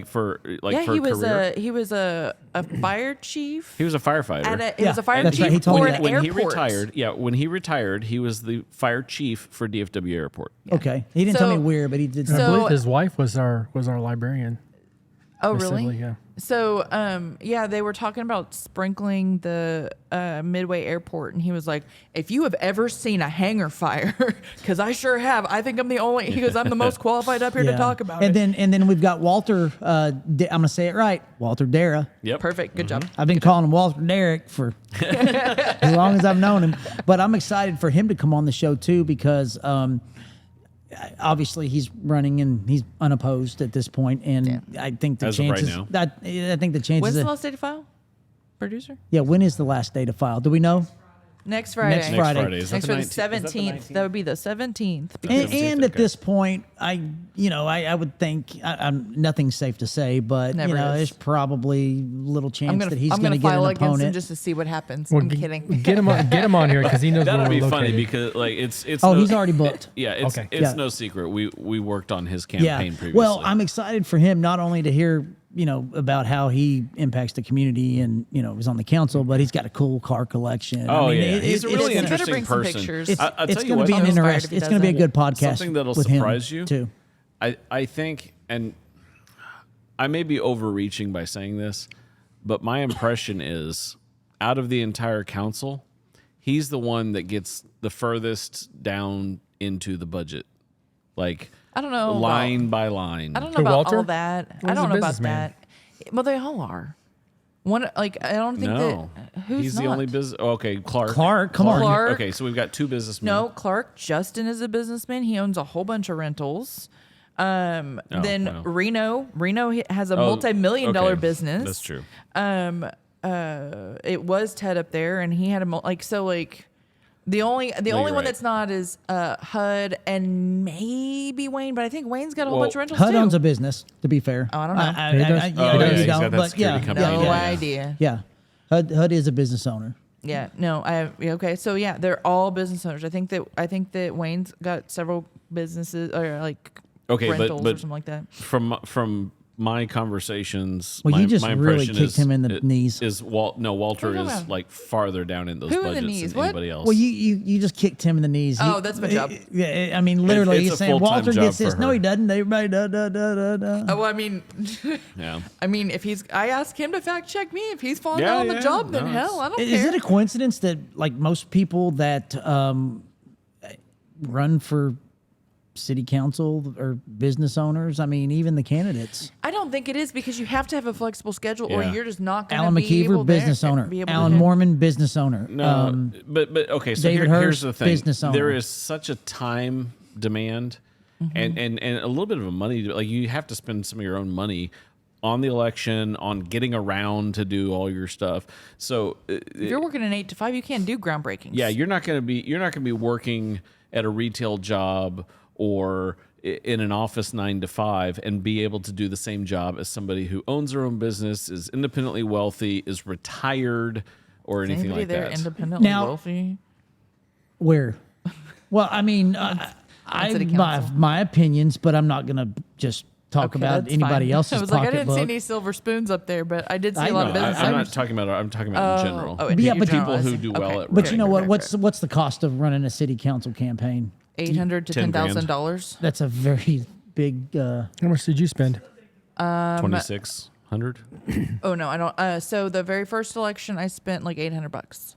For he was career? he was a fire chief. He was a firefighter. It Yeah, was a fire that's chief right, he told for me an that. when airport. when he retired, he was the fire chief for DFW Airport. Okay, he didn't tell me So- where, but he did. I So- believe his wife was our librarian. Oh Miss really? Sibley, yeah. So they were talking about sprinkling the Midway Airport, and he was like, "If you have ever seen a hangar fire, because I sure have. I think I'm the only." He goes, "I'm the most qualified up here to talk about it." And then we've got Walter. I'm gonna say it right, Walter Dara. Yep. Perfect. Good job. I've been calling him Walter Derrick for as long as I've known him. But I'm excited for him to come on the show too because obviously he's running and he's unopposed at this point, and I think the As of right chances. now. I think the chances. When's the last day to file? Producer? Yeah, when is the last day to file? Do we know? Next Friday. Next Next Friday. Friday. Is that Next the Friday, 19th? Is that the 17th. That would be the 17th. And, 17th, and at okay. this point, I would think I'm nothing's safe to say, but Never is. there's probably little chance that he's I'm going to get file an against him opponent. just to see what happens. Well, I'm kidding. Get him on here because he knows That'll where be we're funny located. because like it's. Oh, no- he's already booked. Yeah, it's Okay. Yeah. no secret. We worked on his Yeah. campaign previously. Well, I'm excited for him not only to hear about how he impacts the community and was on the council, but he's got a cool car collection. Oh, yeah. He's a really it's- interesting bring some person. pictures. It's, I'll it's tell you going to what, be an I'm inspired interesting. if he It's does going to be a that. good podcast. Something that'll with him, surprise you. too. I think, and I may be overreaching by saying this, but my impression is out of the entire council, he's the one that gets the furthest down into the budget. Like, I don't know line by line. I don't know Who, about Walter? all that. Well, I he's don't a know about businessman. that. Well, they all are. One, like, I don't think No, that. Who's he's not? the only business. Okay, Clark. Clark, come on. Clark. Okay, so we've got 2 businessmen. No, Clark Justin is a businessman. He owns a whole bunch of rentals. Then wow. Reno has a Oh, multi-million-dollar okay. business. That's true. It was Ted up there, and he had the only you're one right. that's not is HUD and maybe Wayne, but I think Wayne's got a whole Well, bunch of rentals HUD too. owns a business, to be fair. Oh, I don't know. He does? yeah, Oh, yeah, you he's don't, got that but yeah, security company. no Yeah. idea. yeah. HUD is a business owner. Yeah, no, okay. So yeah, they're all business owners. I think that Wayne's got several businesses or like Okay, rentals but or something like that. From my conversations, Well, my, you just my really impression kicked is, him in the knees. Walter What are you is talking about? like farther down in those Who in the budgets knees? than What? anybody else. Well, you just kicked him in the knees. Oh, that's my job. Yeah, I mean, literally, it's he's a saying full-time Walter job gets for this. No, her. he doesn't. Everybody, da da da da da. Oh, well, I mean, yeah. if I ask him to fact check me if he's falling Yeah, down on the yeah. job, then No, hell, I don't Is care. it a coincidence that like most people that run for city council or business owners. I mean, even the candidates. I don't think it is because you have to have a flexible schedule, or Yeah. you're just not going to Alan be able McKeever, business there, owner. be able Alan to- Mormon, business owner. No, but okay. So David here's Hurst, the thing: business owner. there is such a time demand, and a little bit of a money. Like you have to spend some of your own money on the election, on getting around to do all your stuff. So If you're working an 8 to 5, you can't do groundbreakings. yeah, you're not going to be working at a retail job or in an office 9 to 5 and be able to do the same job as somebody who owns their own business, is independently wealthy, is retired, or Is anything anybody like there that. independently Now- wealthy? Where? Well, I mean, city council. my opinions, but I'm not going to just talk Okay, about that's anybody fine. else's I was like, I didn't see pocketbook. any silver spoons up there, but I did see I a lot know. of business I'm owners. not talking about. I'm talking about in general. Oh, Yeah, in but general, people I who see. do Okay. well at But you know what? Right, What's the cost of running a city council campaign? $800 to 10 grand. $10,000? That's a very big. How much did you spend? 2,600. Oh no, I don't. So the very first election, I spent like $800.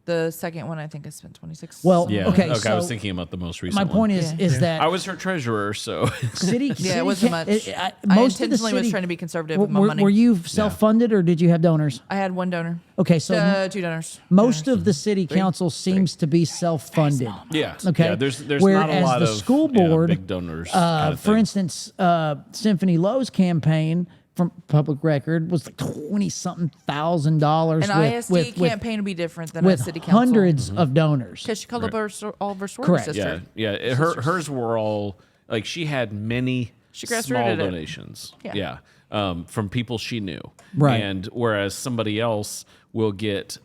The second one, I think I spent 26. Well, Yeah. Okay, I was so thinking about the most recent. My point one. is that I was her treasurer, so city. Yeah, city it wasn't ca- much. I I most of the intentionally was city- trying to be conservative with my were, money. Were you self-funded or did you have donors? I had one donor. Okay, so Two donors. most of the city council seems to be self-funded. yeah. Okay. Yeah, there's not a Whereas lot the of school board, big donors. kind of for thing. instance, Symphony Lowe's campaign from public record was like $20-something thousand An ISD campaign would be different than a with city council. hundreds of donors. Because she called up all of her sorority Correct. sisters. Yeah. Hers were all like she had many She small grassrooted it. donations. Yeah. From people she knew. Right. And whereas somebody else will get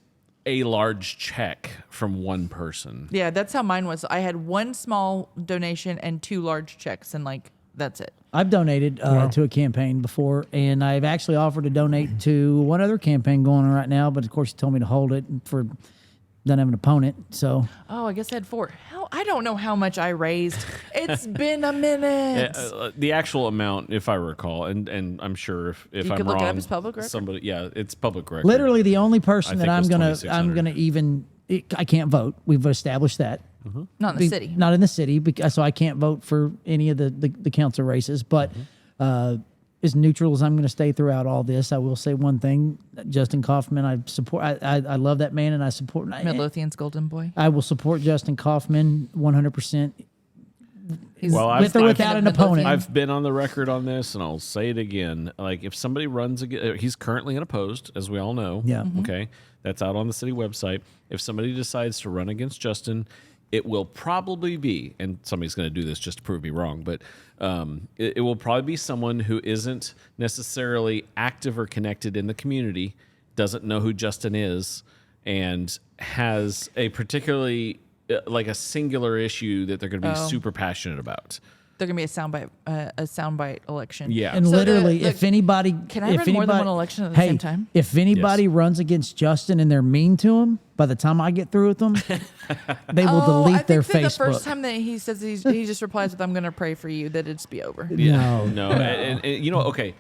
a large check from one person. Yeah, that's how mine was. I had one small donation and two large checks, and like that's it. I've donated to a campaign before, and I've actually offered to donate to one other campaign going on right now, but of course he told me to hold it for don't have an opponent. So Oh, I guess I had four. Hell, I don't know how much I raised. It's been a minute. The actual amount, if I recall, and I'm sure if You I'm could look wrong, it up as public record? somebody, yeah, it's public record. literally the only person I that think I'm it was gonna 2,600. even I can't vote. We've established that. Not in the city. Not in the city, because so I can't vote for any of the council races. But as neutral as I'm going to stay throughout all this, I will say one thing: Justin Kaufman. I support. I love that man, and I support. Midlothian's golden boy. I will support Justin Kaufman 100%. He's Well, With or without an opponent. I've been on the record on this, and I'll say it again. Like, if somebody runs again, he's currently unopposed, as we all know. Yeah. Okay, that's out on the city website. If somebody decides to run against Justin, it will probably be, and somebody's going to do this just to prove me wrong, but it will probably be someone who isn't necessarily active or connected in the community, doesn't know who Justin is, and has a particularly like a singular issue that they're going to be super passionate about. They're gonna be a soundbite election. Yeah. And So literally, if anybody, can I if run more than anybody- one election at the hey, same time? If anybody runs against Justin and they're mean to him, by the time I get through with them, they will Oh, I delete think their that the Facebook. first time that he says he just replies with "I'm gonna pray for you," that it's be over. No. And you know, okay,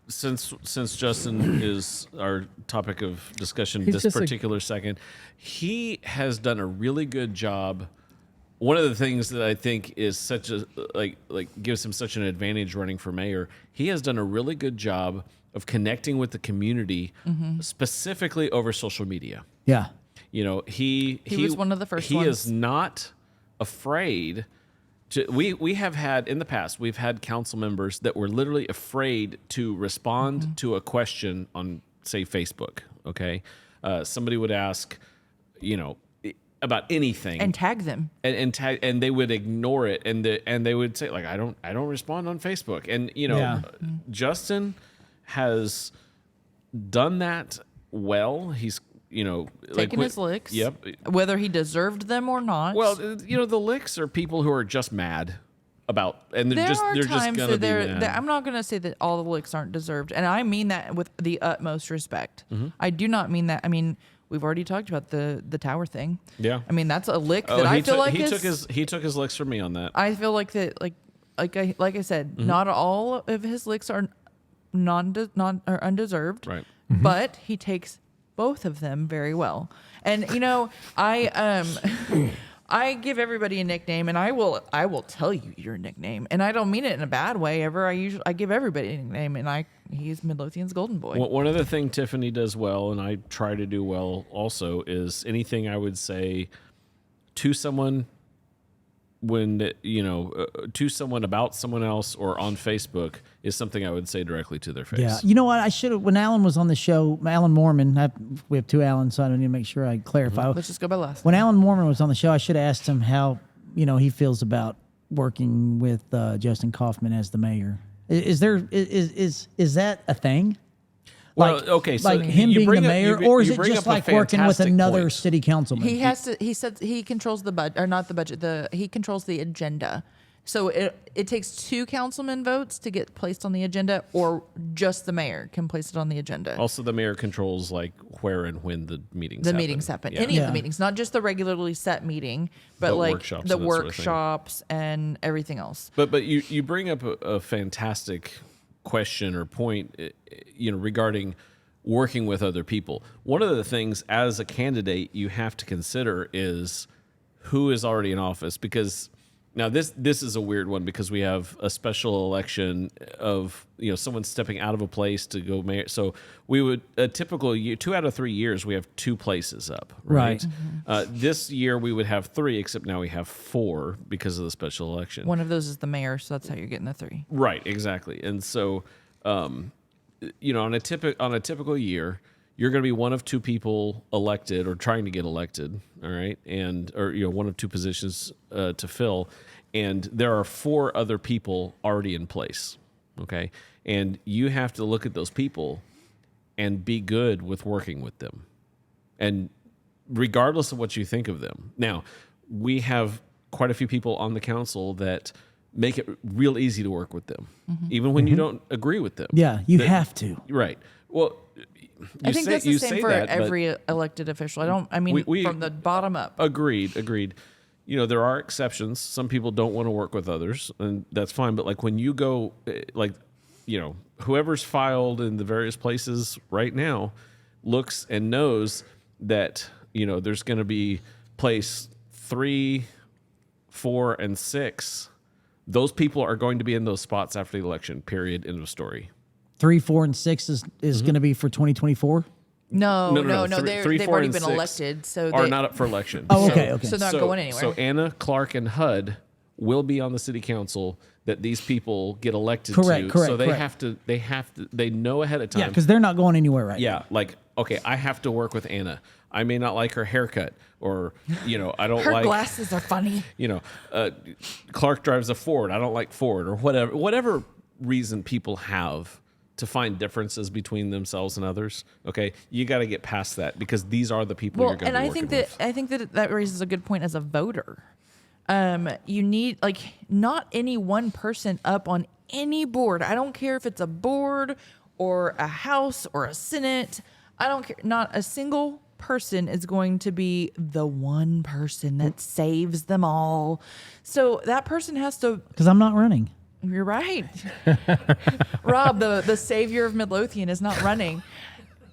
since Justin is our topic of discussion He's this just particular second, he has done a really good job. One of the things that I think is such a like gives him such an advantage running for mayor, he has done a really good job of connecting with the community, specifically over social media. Yeah. You know, he was one of the first He ones. is not afraid to. We have had in the past. We've had council members that were literally afraid to respond to a question on, say, Facebook. Okay, somebody would ask, you know, about anything, And tag them. and tag, and they would ignore it, and they would say like, I don't respond on Facebook, and you know, Yeah. Justin has done that well. He's Taking his licks. Yep. Whether he deserved them or not. Well, you know, the licks are people who are just mad about, and there are they're just times gonna that be mad. I'm not going to say that all the licks aren't deserved, and I mean that with the utmost respect. Mm-hmm. I do not mean that. I mean, we've already talked about the tower thing. Yeah. I mean, that's a lick Oh, that I he feel took, like he took his licks from me on that. I feel like that like I said, Mm-hmm. not all of his licks are or undeserved. Right. But he takes both of them very well. And you know, I give everybody a nickname, and I will tell you your nickname, and I don't mean it in a bad way ever. I give everybody a nickname, and he's Midlothian's golden boy. One other thing Tiffany does well, and I try to do well also, is anything I would say to someone to someone about someone else or on Facebook is something I would say directly to their face. Yeah. You know what? I should have, when Alan was on the show, Alan Mormon, we have two Alans, so I need to make sure I clarify. Let's just go by last. When Alan Mormon was on the show, I should have asked him how, he feels about working with Justin Kaufman as the mayor. Is that a thing? Well, okay, so like him you being the bring up- mayor, you- or is you it bring just up a like working with fantastic another point. city councilman? He said he controls the budget, or not the budget. He controls the agenda. So it takes 2 councilman votes to get placed on the agenda, or just the mayor can place it on the agenda. Also, the mayor controls like where and when the meetings The happen. meetings happen. Yeah. Any of Yeah. the meetings, not just the regularly set meeting, but But like workshops the and that sort of thing. workshops and everything else. But you bring up a fantastic question or point, regarding working with other people. One of the things as a candidate you have to consider is who is already in office, because now this is a weird one because we have a special election of someone stepping out of a place to go mayor. So we would a typical year, 2 out of 3 years we have 2 places up, right? This year we would have 3, except now we have 4 because of the special election. One of those is the mayor, so that's how you're getting the 3. Right, exactly. And so, on a typical year, you're going to be one of 2 people elected or trying to get elected, all right, or one of 2 positions to fill, and there are 4 other people already in place, okay, and you have to look at those people and be good with working with them, and regardless of what you think of them. Now, we have quite a few people on the council that make it real easy to work with them, even when you don't agree with them. Yeah, you have to. Right. Well, I think that's the same for that, but every elected official. We- from the bottom up. Agreed. There are exceptions. Some people don't want to work with others, and that's fine. But like when you go, whoever's filed in the various places right now looks and knows that, there's going to be place 3, 4, and 6. Those people are going to be in those spots after the election, period, end of story. 3, 4, and 6 is going to be for 2024. No. Three, They've 4, already and been 6 elected, so are they not up for election. Oh, okay. So they're not going anywhere. So Anna, Clark, and HUD will be on the city council that these people get elected Correct, to. correct, So correct. they know ahead of time. Yeah, because they're not going anywhere right Yeah, like, okay, I have to work with Anna. I may not like her haircut, or I don't her like glasses are funny. Clark drives a Ford. I don't like Ford, or whatever reason people have to find differences between themselves and others. Okay, you got to get past that, because these are the people Well, you're going and to be I think working with. I think that raises a good point as a voter. You need not any one person up on any board. I don't care if it's a board or a house or a senate. I don't care. Not a single person is going to be the one person that saves them all. So that person has to. Because I'm not running. You're right, Rob. The savior of Midlothian is not running.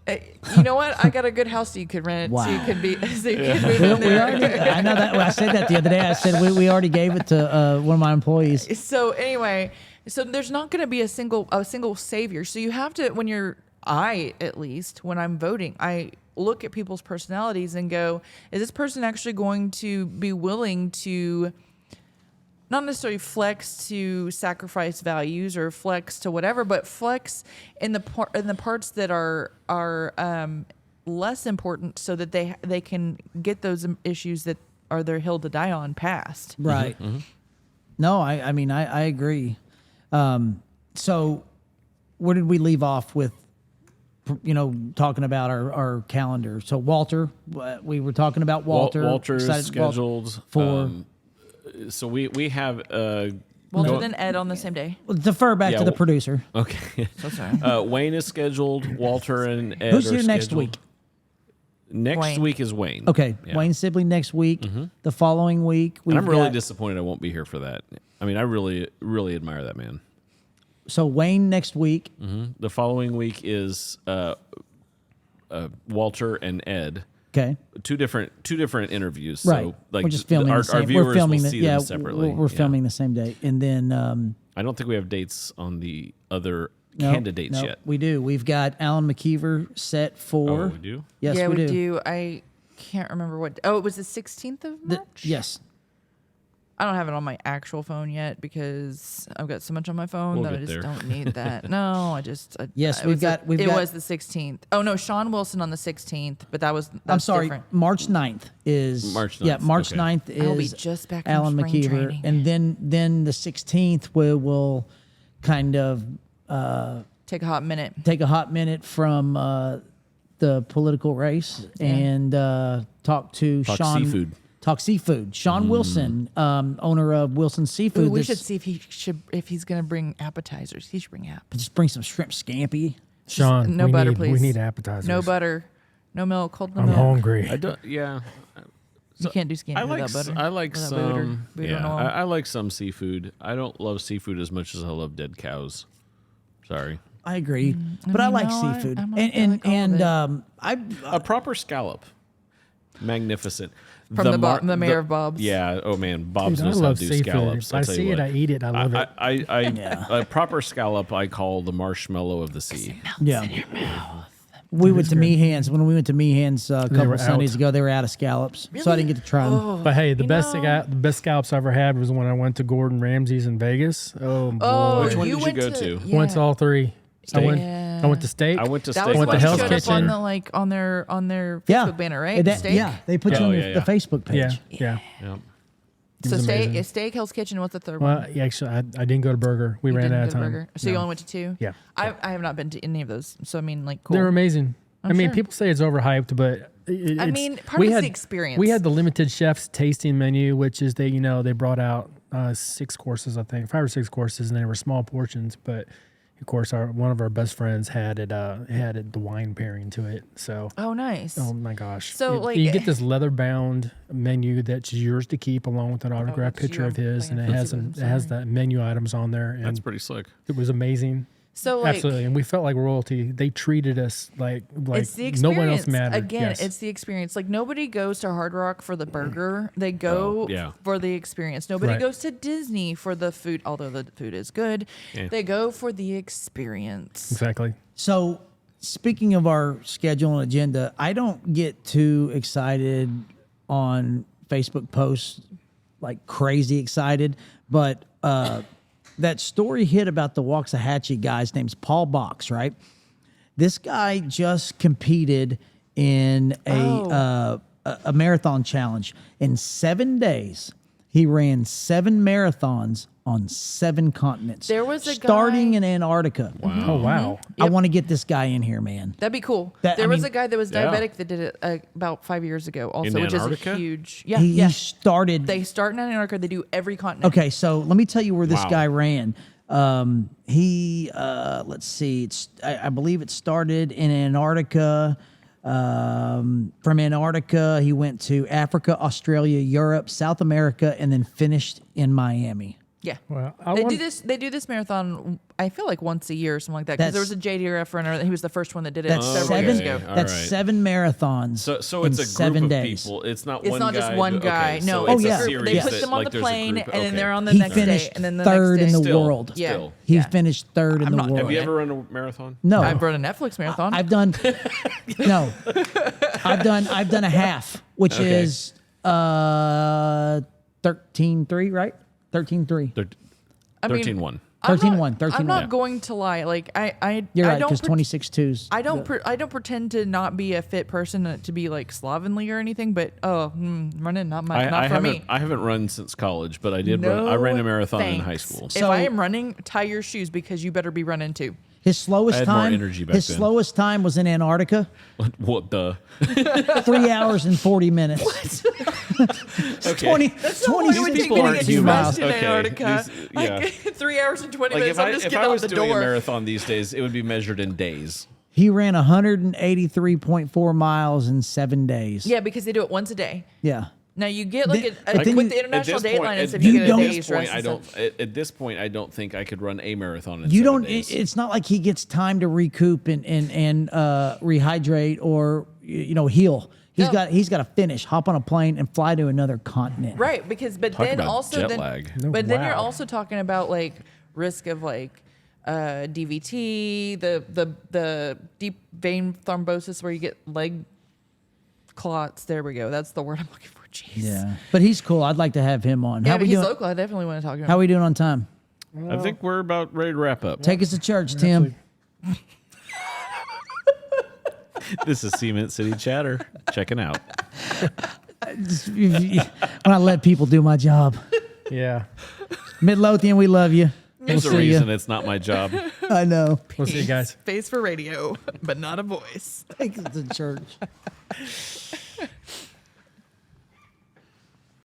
You know what? I got a good house so you could rent. So you Wow. could be. So you could move in We there. already, I know that. I said that the other day. I said we already gave it to one of my employees. So anyway, so there's not going to be a single savior. So you have to, at least when I'm voting, I look at people's personalities and go, is this person actually going to be willing to not necessarily flex to sacrifice values or flex to whatever, but flex in the parts that are less important, so that they can get those issues that are their hill to die on past. Right. No, I mean, I agree. So where did we leave off with, talking about our calendar? So Walter, we were talking about Walter. Walter is Excited- scheduled for. So we have Walter and Ed on the same day. Defer back Yeah, to the well- producer. okay. So sorry. Wayne is scheduled. Walter and Ed Who's are here next scheduled. week? Next Wayne. week is Wayne. Okay, Yeah. Wayne Sibley next week. The following week, And I'm really got- disappointed I won't be here for that. I mean, I really, really admire that man. So Wayne next week. The following week is Walter and Ed. Okay. Two different interviews. Right. So like we're just filming our, the same. our viewers We're filming will the, see yeah, them separately. We're Yeah. filming the same day. And then I don't think we have dates on the other no, candidates no, yet. we do. We've got Alan McKeever set for. Oh, we do? Yes, yeah, we we do. do. I can't remember what. Oh, it was the 16th of March. Yes. I don't have it on my actual phone yet because I've got so much on my phone We'll that I get just there. don't need that. No, I just. Yes, it we've was got- the- we've it got- was the 16th. Oh no, Sean Wilson on the 16th, but that's I'm sorry. different. March 9th is March Yeah, 9th, March okay. 9th is I'll be just back from Alan spring McKeever, training. and then the 16th we will kind of Take a hot minute. take a hot minute from the political race and talk to Talk Sean. seafood. Talk seafood. Sean Wilson, owner of Wilson Seafood. Ooh, we this- should see if he's gonna bring appetizers. He should bring apps. just bring some shrimp scampi. Sean, No we butter, need, please. We need appetizers. No butter, no milk, cold no I'm milk. hungry. I don't. Yeah. You can't do scampi I like without butter. I like without some. butter Yeah, and oil. I like some seafood. I don't love seafood as much as I love dead cows. Sorry. I agree, but I mean, like no, seafood, I'm and like all of and it. I A proper scallop. Magnificent. From the mayor of Bob's. Yeah. Oh man, Bob's Dude, I knows how to love do seafood. scallops. If I I'll tell you see it, what. I eat it. I love it. A proper scallop I call the marshmallow of the sea. yeah. We went to Meehan's when we went to Meehan's a were couple Sundays out. ago. They were out of scallops, so I didn't get to try them. But hey, the You best know- the best scallops I ever had was when I went to Gordon Ramsay's in Vegas. Oh boy, Oh, Which one did you went go to? Yeah. went to all three. Steak? I went to steak. I went to That steak. was went what to Hell's showed up Kitchen. on their Facebook Yeah, banner, right? That- Steak. yeah, they put you Oh, on yeah, the yeah. Facebook Yeah, page. yeah. Yeah. So was steak, amazing. Steak, Hell's Kitchen. What's the third Well, one? yeah, actually, I didn't go to Burger. We You ran didn't out of go to time. Burger? So you only went to two? Yeah. I have not been to any of those. So I mean, like, cool. They're amazing. I mean, sure. people say it's overhyped, but I mean, part of it's the experience. We had the limited chef's tasting menu, which is they brought out 6 courses, I think, 5 or 6 courses, and they were small portions. But of course, one of our best friends had the wine pairing to it. So, Oh, nice. oh my gosh! So, like- you get this leather bound menu that's yours to keep, along with an autographed that's picture you. of his, I'm and playing it has footsie with it him, has sorry. the menu items on there, and That's pretty slick. it was amazing. So like, Absolutely, and we felt like royalty. They treated us like it's the experience. no one else mattered. Again, Yes. it's the experience. Like nobody goes to Hard Rock for the burger. They go Oh, yeah. for the experience. Nobody Right. goes to Disney for the food, although the food is good. Yeah. They go for the experience. exactly. So, speaking of our schedule and agenda, I don't get too excited on Facebook posts, like crazy excited, but that story hit about the Waxahachie guy's name's Paul Box, right? This guy just competed in a marathon challenge. In 7 days, he ran 7 marathons on 7 continents. There was a starting guy- in Antarctica. Wow. Oh wow! I want to get this guy in here, man. That'd be cool. That- there I was mean- a guy that was Yeah. diabetic that did it about 5 years ago, also, which Antarctica? is a huge. Yeah, He yeah. started. They start in Antarctica. They do every continent. Okay, so let me tell you where this Wow. guy ran. Let's see. I believe it started in Antarctica. From Antarctica, he went to Africa, Australia, Europe, South America, and then finished in Miami. Yeah. Well, I They want- do this. They do this marathon. I feel like once a year or something like that. Because there was a JDRF runner. He was the first one that did it That's several seven. years ago. All That's right. 7 marathons. So in it's a group 7 of days. people. It's not It's one not guy. just one guy. Okay, No, so it's yeah. a group. They Yes. put them on like the there's a plane, group- and then okay. they're on the He next day, finished and then the third next in day. the Still. world. Yeah. Still. He Yeah. finished third in I'm the not- world. Have you ever run a marathon? No, I've run a Netflix marathon. I've done no. I've done a half, which Okay. is 13.3, right? 13.3. I mean, 13-1. I'm 13-1, not- I'm 13-1. not going to lie. Like I You're I right, don't because pre- 26.2s. I don't pretend to not be a fit person to be like slovenly or anything, but running not my not for me. I haven't run since college, but I did run. I ran a marathon in high thanks. school. If So- I am running, tie your shoes because you better be running too. His slowest I had more time. energy back his then. slowest time was in Antarctica, What the? 3 hours and 40 minutes. Okay. 20, That's not what it would take people me to aren't get humans. dressed in Okay, Antarctica. these- Like yeah. 3 hours and 20 Like minutes. if I'm just I getting out was the doing a door. marathon these days, it would be measured in days. He ran 183.4 miles in 7 days. Yeah, because they do it once a day. Yeah. Now you get like But then with you- the international At this dateline, point- it's if at you you get a don't- day's this point, rest. I and don't. stuff. At this point, I don't think I could run a marathon in You 7 don't. days. It's not like he gets time to recoup and rehydrate or heal. He's No. got to finish, hop on a plane, and fly to another continent. Right, because but Talk then about also jet then, lag. No, but then you're wow. also talking about like risk of like DVT, the deep vein thrombosis where you get leg clots. There we go. That's the word I'm looking for. Jeez. Yeah, but he's cool. I'd like to have him on. Yeah, How but we he's doing? local. I definitely want to talk to him. How we doing on time? I think we're about ready to wrap up. Take us to church, Tim. This is Cement City Chatter. Checking out. When I let people do my job. Yeah. Midlothian, we love you. There's we'll a see reason ya. it's not my job. I know. We'll see you guys. Face for radio, but not a voice. Take us to church.